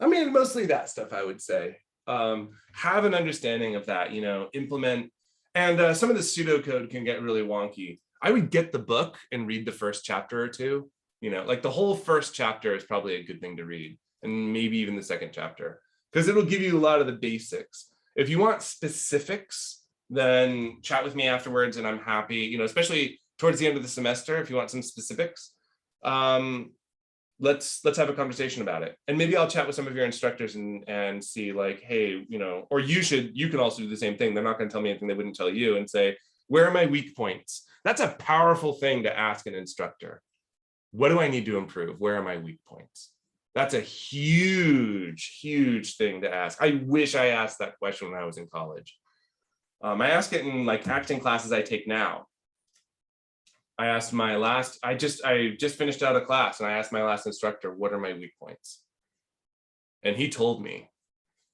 mean, mostly that stuff, I would say. Have an understanding of that, you know, implement, and some of the pseudocode can get really wonky. I would get the book and read the first chapter or two, you know, like the whole first chapter is probably a good thing to read, and maybe even the second chapter, because it'll give you a lot of the basics. If you want specifics, then chat with me afterwards and I'm happy, you know, especially towards the end of the semester, if you want some specifics, let's have a conversation about it. And maybe I'll chat with some of your instructors and see like, hey, you know, or you can also do the same thing. They're not going to tell me anything they wouldn't tell you, and say, where are my weak points? That's a powerful thing to ask an instructor. What do I need to improve? Where are my weak points? That's a huge thing to ask. I wish I asked that question when I was in college. I ask it in like acting classes I take now. I asked I just finished out a class, and I asked my last instructor, what are my weak points? And he told me,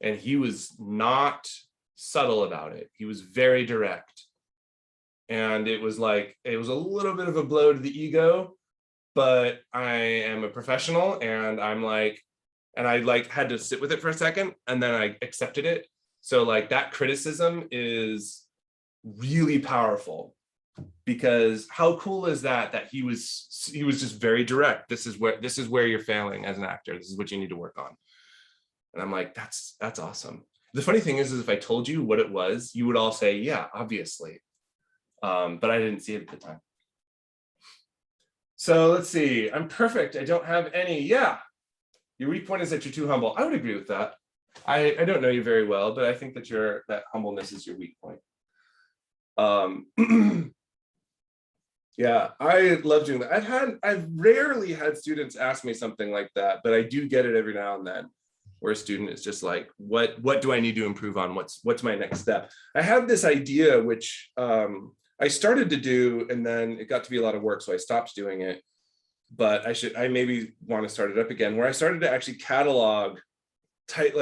and he was not subtle about it. He was very direct. And it was like, it was a little bit of a blow to the ego, but I am a professional, and I'm like, and I like had to sit with it for a second, and then I accepted it. So like that criticism is really powerful, because how cool is that he was just very direct. This is where you're failing as an actor. This is what you need to work on. And I'm like, that's awesome. The funny thing is if I told you what it was, you would all say, yeah, obviously. But I didn't see it at the time. So let's see. I'm perfect. I don't have any. Yeah. Your weak point is that you're too humble. I would agree with that. I don't know you very well, but I think that that humbleness is your weak point. Yeah, I love doing that. I've rarely had students ask me something like that, but I do get it every now and then, where a student is just like, what do I need to improve on? What's my next step? I have this idea, which I started to do, and then it got to be a lot of work, so I stopped doing it. But I maybe want to start it up again, where I started to actually catalog, tried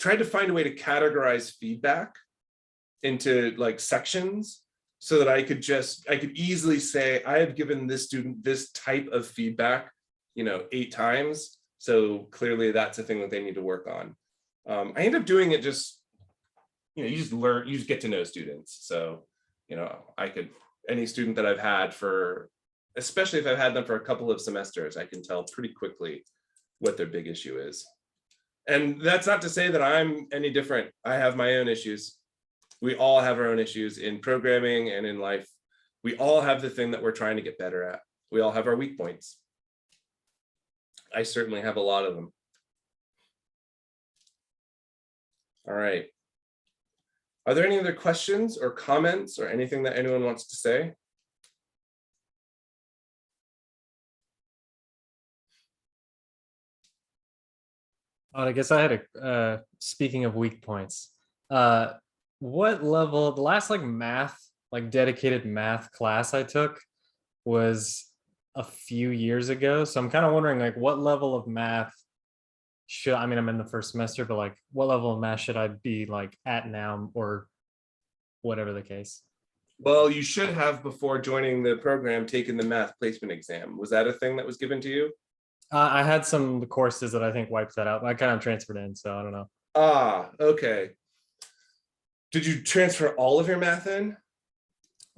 to find a way to categorize feedback into like sections, so that I could easily say, I have given this student this type of feedback, you know, 8 times. So clearly that's a thing that they need to work on. I end up doing it just, you know, you just get to know students. So, you know, any student that I've had especially if I've had them for a couple of semesters, I can tell pretty quickly what their big issue is. And that's not to say that I'm any different. I have my own issues. We all have our own issues in programming and in life. We all have the thing that we're trying to get better at. We all have our weak points. I certainly have a lot of them. All right. Are there any other questions or comments or anything that anyone wants to say? I guess I had a speaking of weak points. What level, the last like math, like dedicated math class I took was a few years ago. So I'm kind of wondering like what level of math should, I mean, I'm in the first semester, but like what level of math should I be like at now or whatever the case? Well, you should have, before joining the program, taken the math placement exam. Was that a thing that was given to you? I had some courses that I think wiped that out. I kind of transferred in, so I don't know. Ah, okay. Did you transfer all of your math in?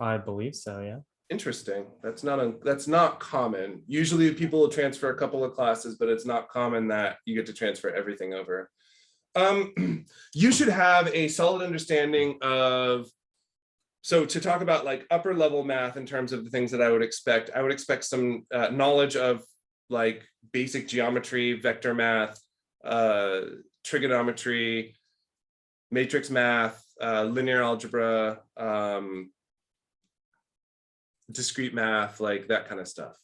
I believe so, yeah. Interesting. That's not common. Usually people will transfer a couple of classes, but it's not common that you get to transfer everything over. You should have a solid understanding of, so to talk about like upper level math in terms of the things that I would expect some knowledge of like basic geometry, vector math, trigonometry, matrix math, linear algebra, discrete math, like that kind of stuff.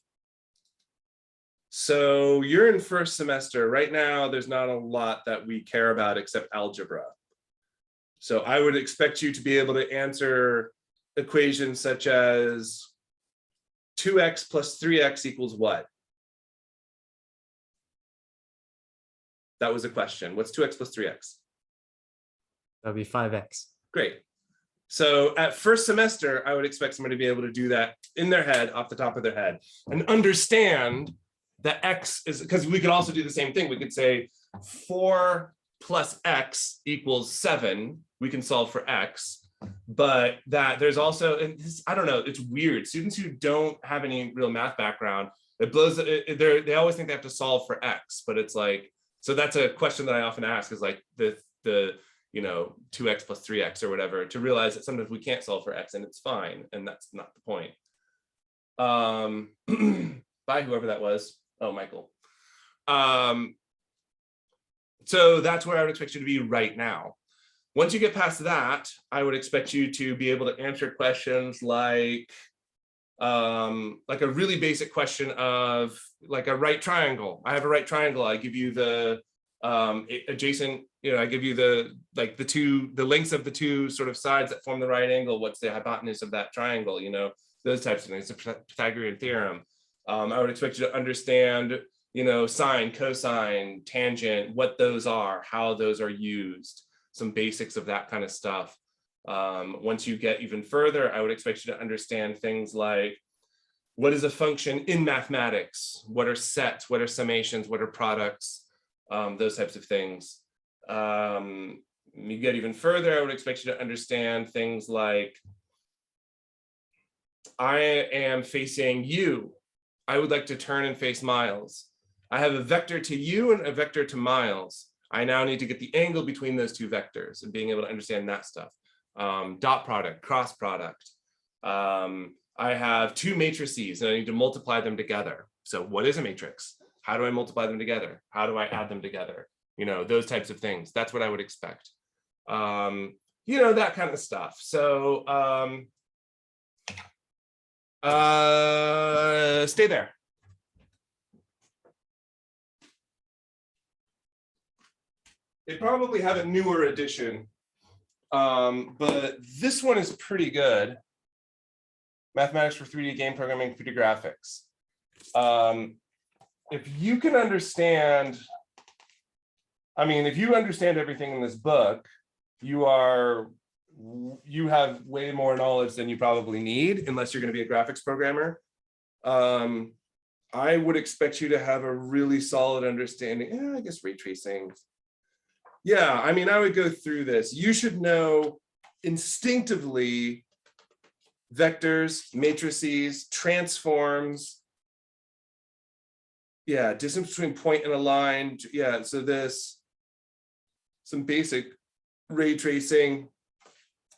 So you're in first semester. Right now, there's not a lot that we care about except algebra. So I would expect you to be able to answer equations such as 2x plus 3x equals what? That was a question. What's 2x plus 3x? That'd be 5x. Great. So at first semester, I would expect somebody to be able to do that in their head, off the top of their head, and understand that x is, because we could also do the same thing. We could say 4 plus x equals 7. We can solve for x, but that there's also, and this, I don't know, it's weird. Students who don't have any real math background, it blows, they always think they have to solve for x, but it's like, so that's a question that I often ask is like the 2x plus 3x or whatever, to realize that sometimes we can't solve for x and it's fine. And that's not the point. By whoever that was. Oh, Michael. So that's where I would expect you to be right now. Once you get past that, I would expect you to be able to answer questions like a really basic question of like a right triangle. I have a right triangle. I give you the adjacent, I give you the lengths of the two sort of sides that form the right angle. What's the hypotenuse of that triangle? Those types of things. The Pythagorean theorem. I would expect you to understand, sine, cosine, tangent, what those are, how those are used, some basics of that kind of stuff. Once you get even further, I would expect you to understand things like, what is a function in mathematics? What are sets? What are summations? What are products? Those types of things. You get even further, I would expect you to understand things like, I am facing you. I would like to turn and face Miles. I have a vector to you and a vector to Miles. I now need to get the angle between those two vectors and being able to understand that stuff. Dot product, cross product. I have two matrices and I need to multiply them together. So what is a matrix? How do I multiply them together? How do I add them together? Those types of things. That's what I would expect. That kind of stuff. So stay there. They probably have a newer edition, but this one is pretty good. Mathematics for 3D game programming, computer graphics. If you can understand, if you understand everything in this book, you have way more knowledge than you probably need, unless you're going to be a graphics programmer. I would expect you to have a really solid understanding. I guess ray tracing. Yeah, I would go through this. You should know instinctively vectors, matrices, transforms. Yeah, distance between point and a line. Yeah, so some basic ray tracing.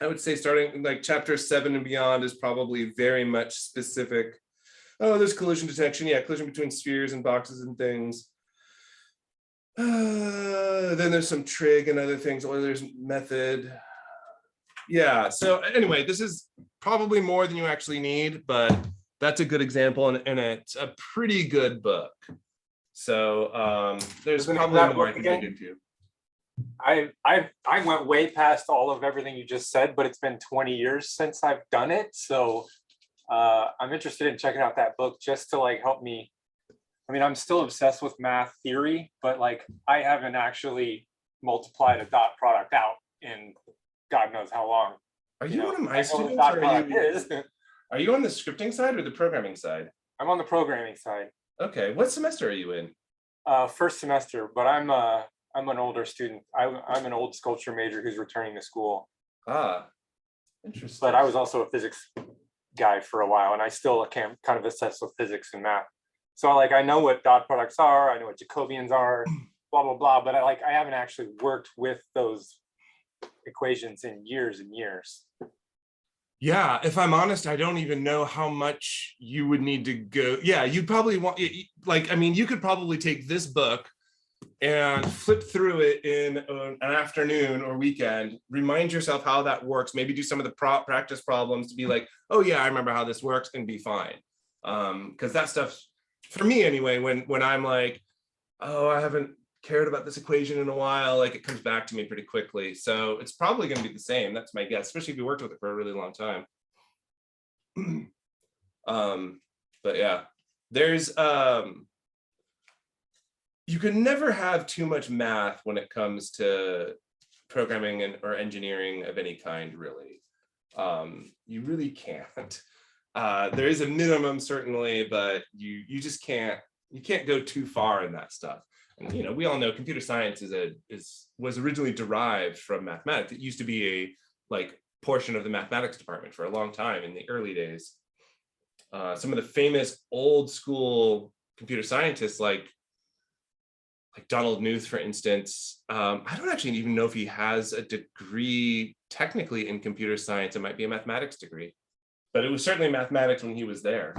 I would say starting like chapter 7 and beyond is probably very much specific. Oh, there's collision detection. Yeah, collision between spheres and boxes and things. Then there's some trig and other things, or there's method. Yeah, so anyway, this is probably more than you actually need, but that's a good example, and it's a pretty good book. So there's Isn't it probably that more I book can dig again? into. I went way past all of everything you just said, but it's been 20 years since I've done it. So I'm interested in checking out that book just to like help me. I mean, I'm still obsessed with math theory, but like I haven't actually multiplied a dot product out in God knows how long. Are you one of my I know what students, dot or product is. are you on the scripting side or the programming side? I'm on the programming side, Okay, what semester are you in? first semester, but I'm an older student. I'm an old sculpture major who's returning to school. Ah, interesting. But I was also a physics guy for a while, and I still can kind of obsessed with physics and math. So like I know what dot products are, I know what Jacobians are, blah blah blah. But I haven't actually worked with those equations in years and years. Yeah, if I'm honest, I don't even know how much you would need to go. Yeah, you'd probably want, like, I mean, you could probably take this book and flip through it in an afternoon or weekend, remind yourself how that works, maybe do some of the practice problems to be like, oh yeah, I remember how this works, and be fine. Because that stuff, for me anyway, when I'm like, oh, I haven't cared about this equation in a while, like it comes back to me pretty quickly. So it's probably going to be the same. That's my guess, especially if you worked with it for a really long time. But yeah, there's you can never have too much math when it comes to programming or engineering of any kind, really. You really can't. There is a minimum, certainly, but you just can't, you can't go too far in that stuff. And you know, we all know computer science was originally derived from mathematics. It used to be a like portion of the mathematics department for a long time in the early days. Some of the famous old school computer scientists like Donald Knuth, for instance. I don't actually even know if he has a degree technically in computer science. It might be a mathematics degree, but it was certainly mathematics when he was there.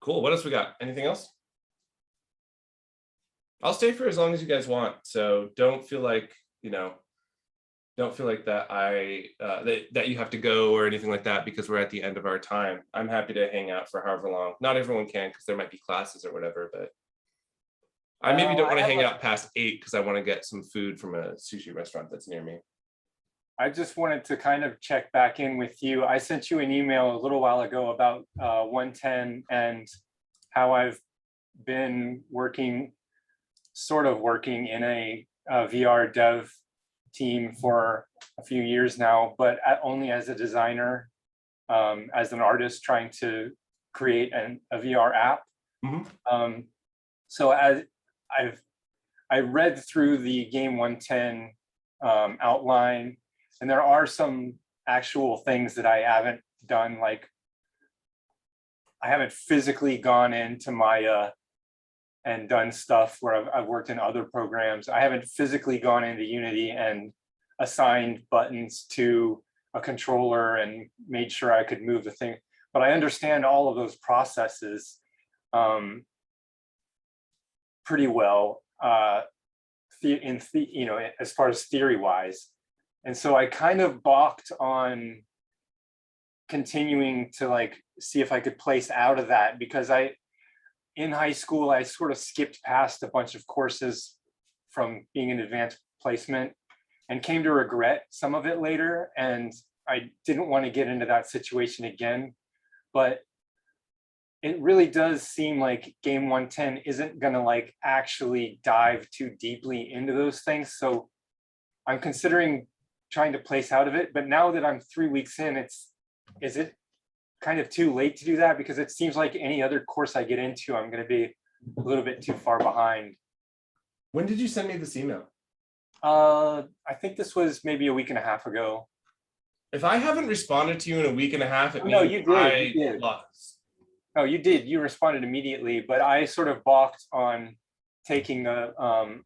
Cool. What else we got? Anything else? I'll stay for as long as you guys want. So don't feel like, you know, don't feel like that that you have to go or anything like that, because we're at the end of our time. I'm happy to hang out for however long. Not everyone can, because there might be classes or whatever, but I maybe don't want to hang out past 8 because I want to get some food from a sushi restaurant that's near me. I just wanted to kind of check back in with you. I sent you an email a little while ago about 110 and how I've been sort of working in a VR dev team for a few years now, but only as a designer, as an artist trying to create a VR app. Mm-hmm. So as I read through the Game 110 outline, and there are some actual things that I haven't done, like I haven't physically gone into Maya and done stuff where I've worked in other programs. I haven't physically gone into Unity and assigned buttons to a controller and made sure I could move the thing. But I understand all of those processes pretty well, as far as theory-wise. And so I kind of balked on continuing to like see if I could place out of that, because in high school, I sort of skipped past a bunch of courses from being in advanced placement and came to regret some of it later. And I didn't want to get into that situation again. But it really does seem like Game 110 isn't going to like actually dive too deeply into those things. So I'm considering trying to place out of it. But now that I'm 3 weeks in, is it kind of too late to do that? Because it seems like any other course I get into, I'm going to be a little bit too far behind. When did you send me this email? I think this was maybe a week and a half ago. If I haven't responded to you in a week and a half, it means you did. Lost. No, you did. You responded immediately, but I sort of balked on taking the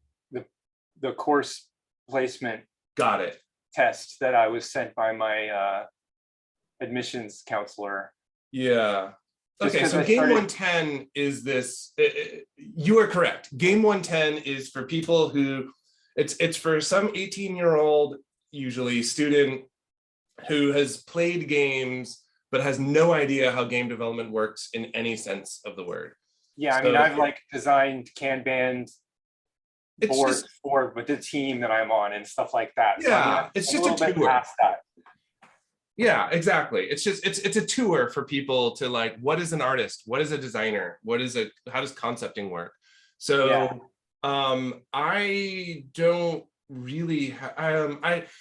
course placement. Got it. Test that I was sent by my admissions counselor. Yeah. Just Okay, 'cause so I game started- 110 is this, you are correct. Game 110 is for people who, it's for some 18-year-old, usually student, who has played games, but has no idea how game development works in any sense of the word. Yeah, I mean, So- I've like designed Kanban It's boards just, for with the team that I'm on and stuff like that. So, I mean, yeah, I'm it's a just a little bit tour. past that. Yeah, exactly. It's just, it's a tour for people to like, what is an artist? What is a designer? How does concepting work? So, Yeah. I don't really,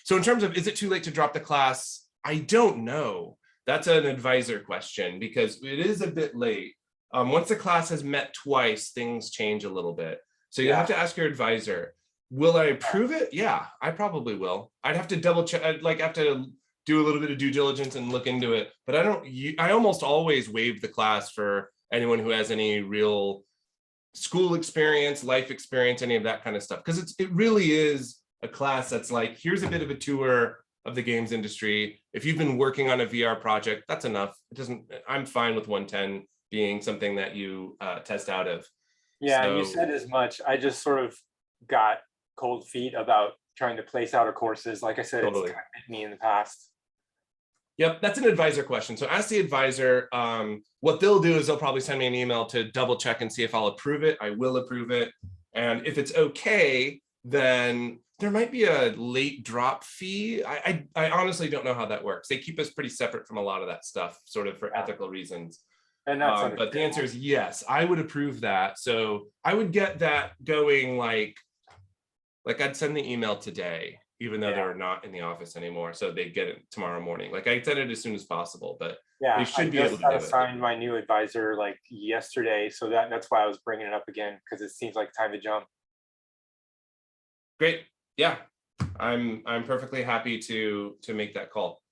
so in terms of, is it too late to drop the class? I don't know. That's an advisor question because it is a bit late. Once the class has met twice, things change a little bit. So you have to ask your advisor, will I approve it? Yeah, I probably will. I'd have to double check, I'd like have to do a little bit of due diligence and look into it. But I almost always waive the class for anyone who has any real school experience, life experience, any of that kind of stuff. Because it really is a class that's like, here's a bit of a tour of the games industry. If you've been working on a VR project, that's enough. I'm fine with 110 being something that you test out of. Yeah, and you So- said as much. I just sort of got cold feet about trying to place outer courses. Like I said, Totally. it's kind of bit me in the past. Yep, that's an advisor question. So ask the advisor, what they'll do is they'll probably send me an email to double check and see if I'll approve it. I will approve it. And if it's okay, then there might be a late drop fee. I honestly don't know how that works. They keep us pretty separate from a lot of that stuff, sort of for ethical reasons. And that's But the answer is yes, I would approve that. So I would get that going like I'd send the email today, even though they're not in the office anymore. So they get it tomorrow morning. Like I send it as soon as possible, but yeah, they should I be able just to do got it. assigned my new advisor like yesterday. So that's why I was bringing it up again, because it seems like time to jump. Great. Yeah, I'm perfectly happy to make that call.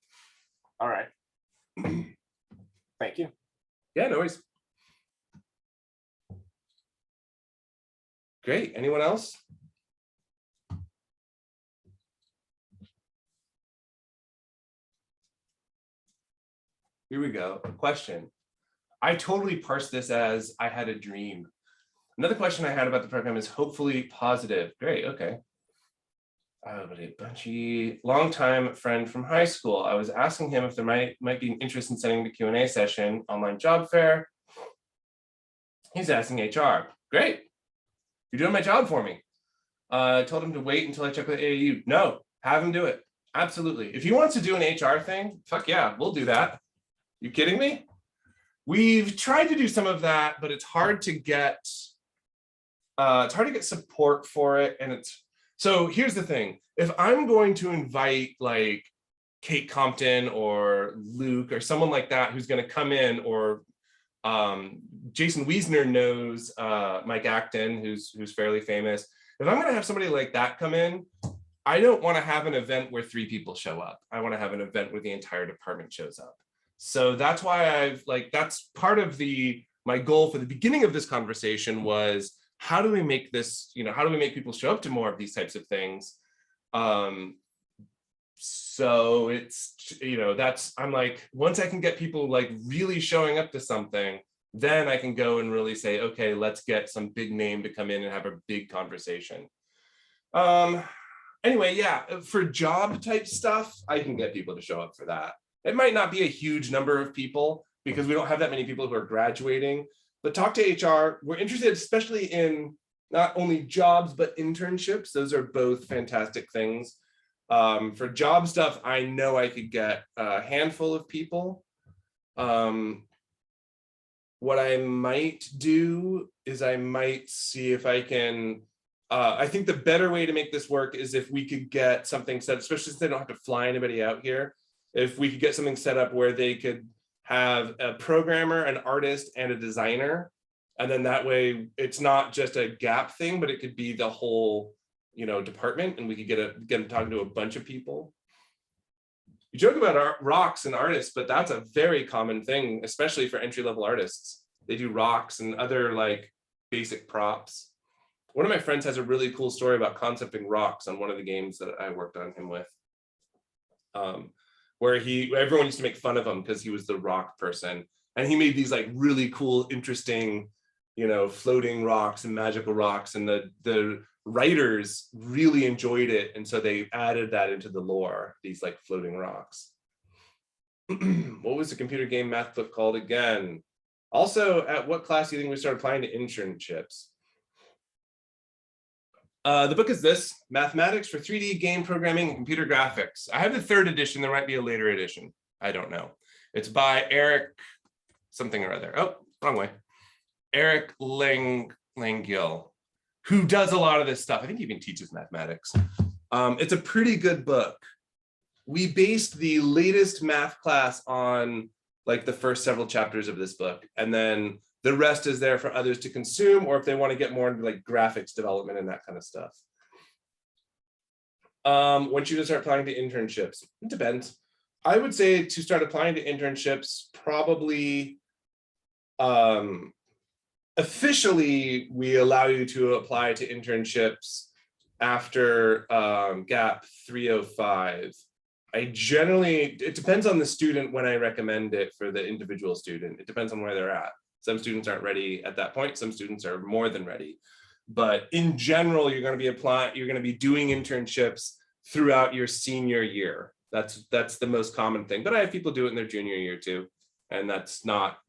All right. Thank you. Yeah, no worries. Great. Anyone else? Here we go. A question. I totally parsed this as I had a dream. Another question I had about the program is hopefully positive. Great. Okay. But a Bunchy, longtime friend from high school. I was asking him if there might be an interest in sending the Q&A session, online job fair. He's asking HR. Great. You're doing my job for me. I told him to wait until I check with AAU. No, have him do it. Absolutely. If he wants to do an HR thing, fuck yeah, we'll do that. You kidding me? We've tried to do some of that, but it's hard to get support for it. And so here's the thing. If I'm going to invite like Kate Compton or Luke or someone like that who's going to come in, or Jason Wiesner knows Mike Acton, who's fairly famous. If I'm going to have somebody like that come in, I don't want to have an event where 3 people show up. I want to have an event where the entire department shows up. So that's why that's part of my goal for the beginning of this conversation was, how do we make this, how do we make people show up to more of these types of things? So it's, I'm like, once I can get people like really showing up to something, then I can go and really say, okay, let's get some big name to come in and have a big conversation. Anyway, yeah, for job type stuff, I can get people to show up for that. It might not be a huge number of people because we don't have that many people who are graduating, but talk to HR. We're interested, especially in not only jobs, but internships. Those are both fantastic things. For job stuff, I know I could get a handful of people. What I might do is I might see if I can, I think the better way to make this work is if we could get something set, especially since they don't have to fly anybody out here, if we could get something set up where they could have a programmer, an artist, and a designer. And then that way it's not just a gap thing, but it could be the whole, department, and we could get them talking to a bunch of people. You joke about rocks and artists, but that's a very common thing, especially for entry-level artists. They do rocks and other like basic props. One of my friends has a really cool story about concepting rocks on one of the games that I worked on him with. Where everyone used to make fun of him because he was the rock person. And he made these like really cool, interesting, floating rocks and magical rocks, and the writers really enjoyed it, and so they added that into the lore, these like floating rocks. What was the computer game math book called again? Also, at what class do you think we start applying to internships? The book is this, Mathematics for 3D Game Programming and Computer Graphics. I have the 3rd edition. There might be a later edition. I don't know. It's by Eric something or other. Oh, wrong way. Eric Langill, who does a lot of this stuff. I think he even teaches mathematics. It's a pretty good book. We based the latest math class on like the first several chapters of this book, and then the rest is there for others to consume, or if they want to get more into like graphics development and that kind of stuff. When should you start applying to internships? It depends. I would say to start applying to internships, probably officially, we allow you to apply to internships after GAP 305. It depends on the student when I recommend it for the individual student. It depends on where they're at. Some students aren't ready at that point. Some students are more than ready. But in general, you're going to be doing internships throughout your senior year. That's the most common thing. But I have people do it in their junior year too, and that's not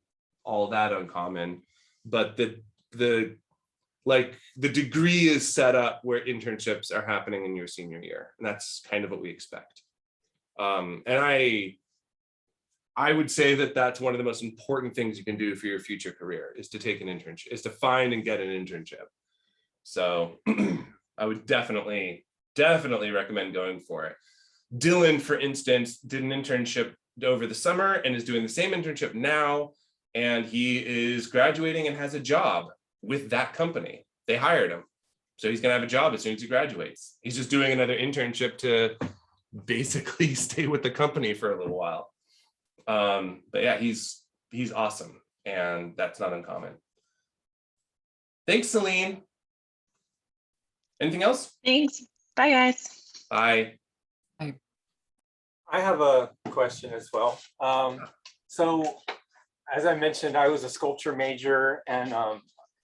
all that uncommon. But the degree is set up where internships are happening in your senior year, and that's kind of what we expect. And I would say that that's one of the most important things you can do for your future career, is to take an internship, is to find and get an internship. So I would definitely recommend going for it. Dylan, for instance, did an internship over the summer and is doing the same internship now, and he is graduating and has a job with that company. They hired him, so he's gonna have a job as soon as he graduates. He's just doing another internship to basically stay with the company for a little while. But yeah, he's awesome, and that's not uncommon. Thanks, Celine. Anything else? Thanks. Bye, guys. Bye. I have a question as well. So as I mentioned, I was a sculpture major, and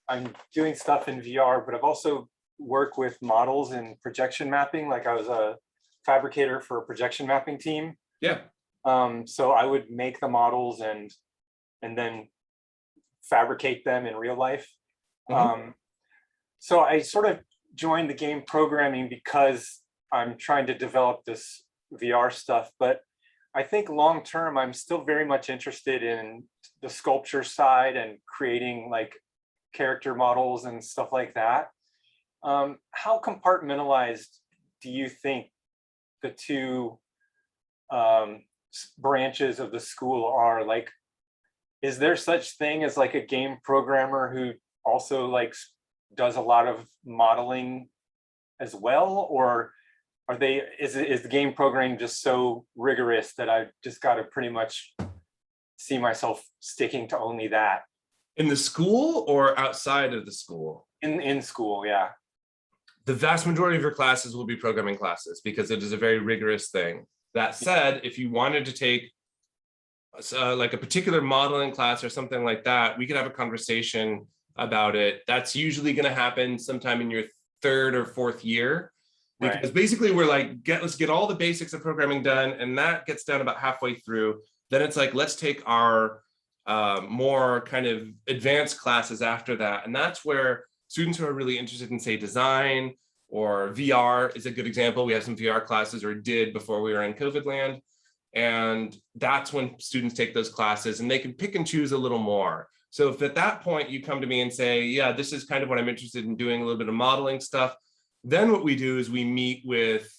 I'm doing stuff in VR, but I've also worked with models and projection mapping. Like I was a fabricator for a projection mapping team. Yeah. So I would make the models and then fabricate them in real life. So I sort of joined the game programming because I'm trying to develop this VR stuff, but I think long term I'm still very much interested in the sculpture side and creating like character models and stuff like that. How compartmentalized do you think the two branches of the school are? Like, is there such thing as like a game programmer who also like does a lot of modeling as well, or is the game programming just so rigorous that I've just got to pretty much see myself sticking to only that? In the school or outside of the school? In school, yeah. The vast majority of your classes will be programming classes because it is a very rigorous thing. That said, if you wanted to take like a particular modeling class or something like that, we could have a conversation about it. That's usually going to happen sometime in your 3rd or 4th year. Because Right. basically we're like, let's get all the basics of programming done, and that gets done about halfway through. Then it's like, let's take our more kind of advanced classes after that. And that's where students who are really interested in, say, design or VR is a good example. We have some VR classes, or did before we were in COVID land. And that's when students take those classes and they can pick and choose a little more. So if at that point you come to me and say, yeah, this is kind of what I'm interested in doing, a little bit of modeling stuff, then what we do is we meet with,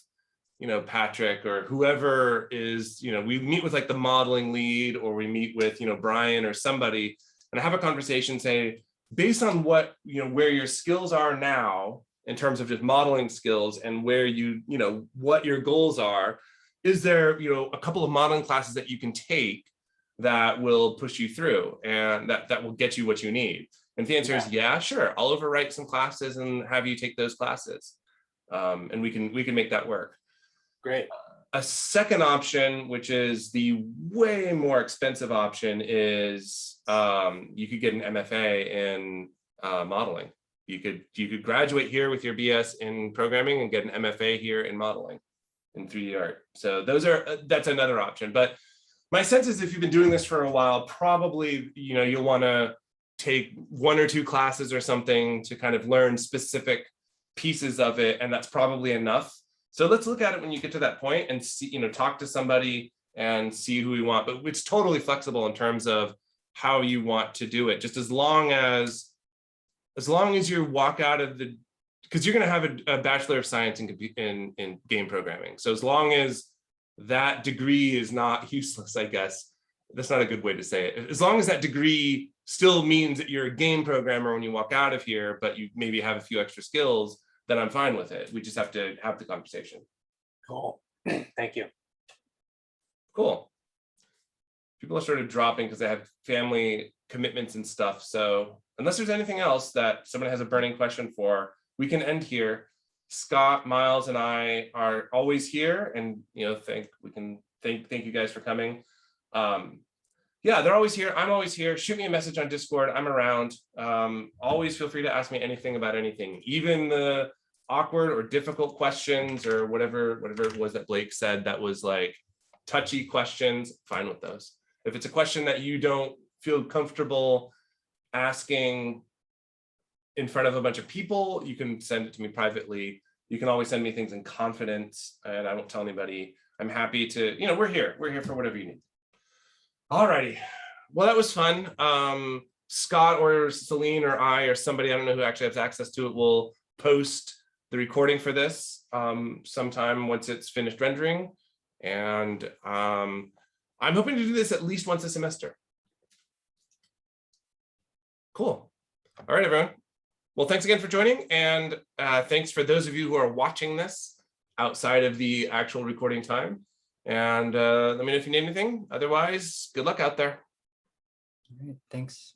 Patrick or whoever is, we meet with like the modeling lead, or we meet with, Brian or somebody, and have a conversation, say, based on what, where your skills are now in terms of just modeling skills and where what your goals are, is there, a couple of modeling classes that you can take that will push you through and that will get you what you need? And if the answer is yeah, sure, I'll overwrite some classes and have you take those classes. And we can make that work. Great. A second option, which is the way more expensive option, is you could get an MFA in modeling. You could graduate here with your BS in programming and get an MFA here in modeling in 3D art. So that's another option. But my sense is if you've been doing this for a while, probably you'll want to take 1 or 2 classes or something to kind of learn specific pieces of it, and that's probably enough. So let's look at it when you get to that point and see, talk to somebody and see who you want. But it's totally flexible in terms of how you want to do it. Just as long as you walk out of the, because you're going to have a Bachelor of Science in game programming. So as long as that degree is not useless, I guess that's not a good way to say it. As long as that degree still means that you're a game programmer when you walk out of here, but you maybe have a few extra skills, then I'm fine with it. We just have to have the conversation. Cool. Thank you. Cool. People are sort of dropping because they have family commitments and stuff. So unless there's anything else that someone has a burning question for, we can end here. Scott, Miles, and I are always here, and thank you guys for coming. Yeah, they're always here. I'm always here. Shoot me a message on Discord. I'm around. Always feel free to ask me anything about anything, even the awkward or difficult questions or whatever it was that Blake said that was like touchy questions. Fine with those. If it's a question that you don't feel comfortable asking in front of a bunch of people, you can send it to me privately. You can always send me things in confidence, and I won't tell anybody. I'm happy to, we're here. We're here for whatever you need. All righty. Well, that was fun. Scott or Celine or I or somebody, I don't know who actually has access to it, will post the recording for this sometime once it's finished rendering. And I'm hoping to do this at least once a semester. Cool. All right, everyone. Well, thanks again for joining. And thanks for those of you who are watching this outside of the actual recording time. And let me know if you need anything. Otherwise, good luck out there. All right, thanks.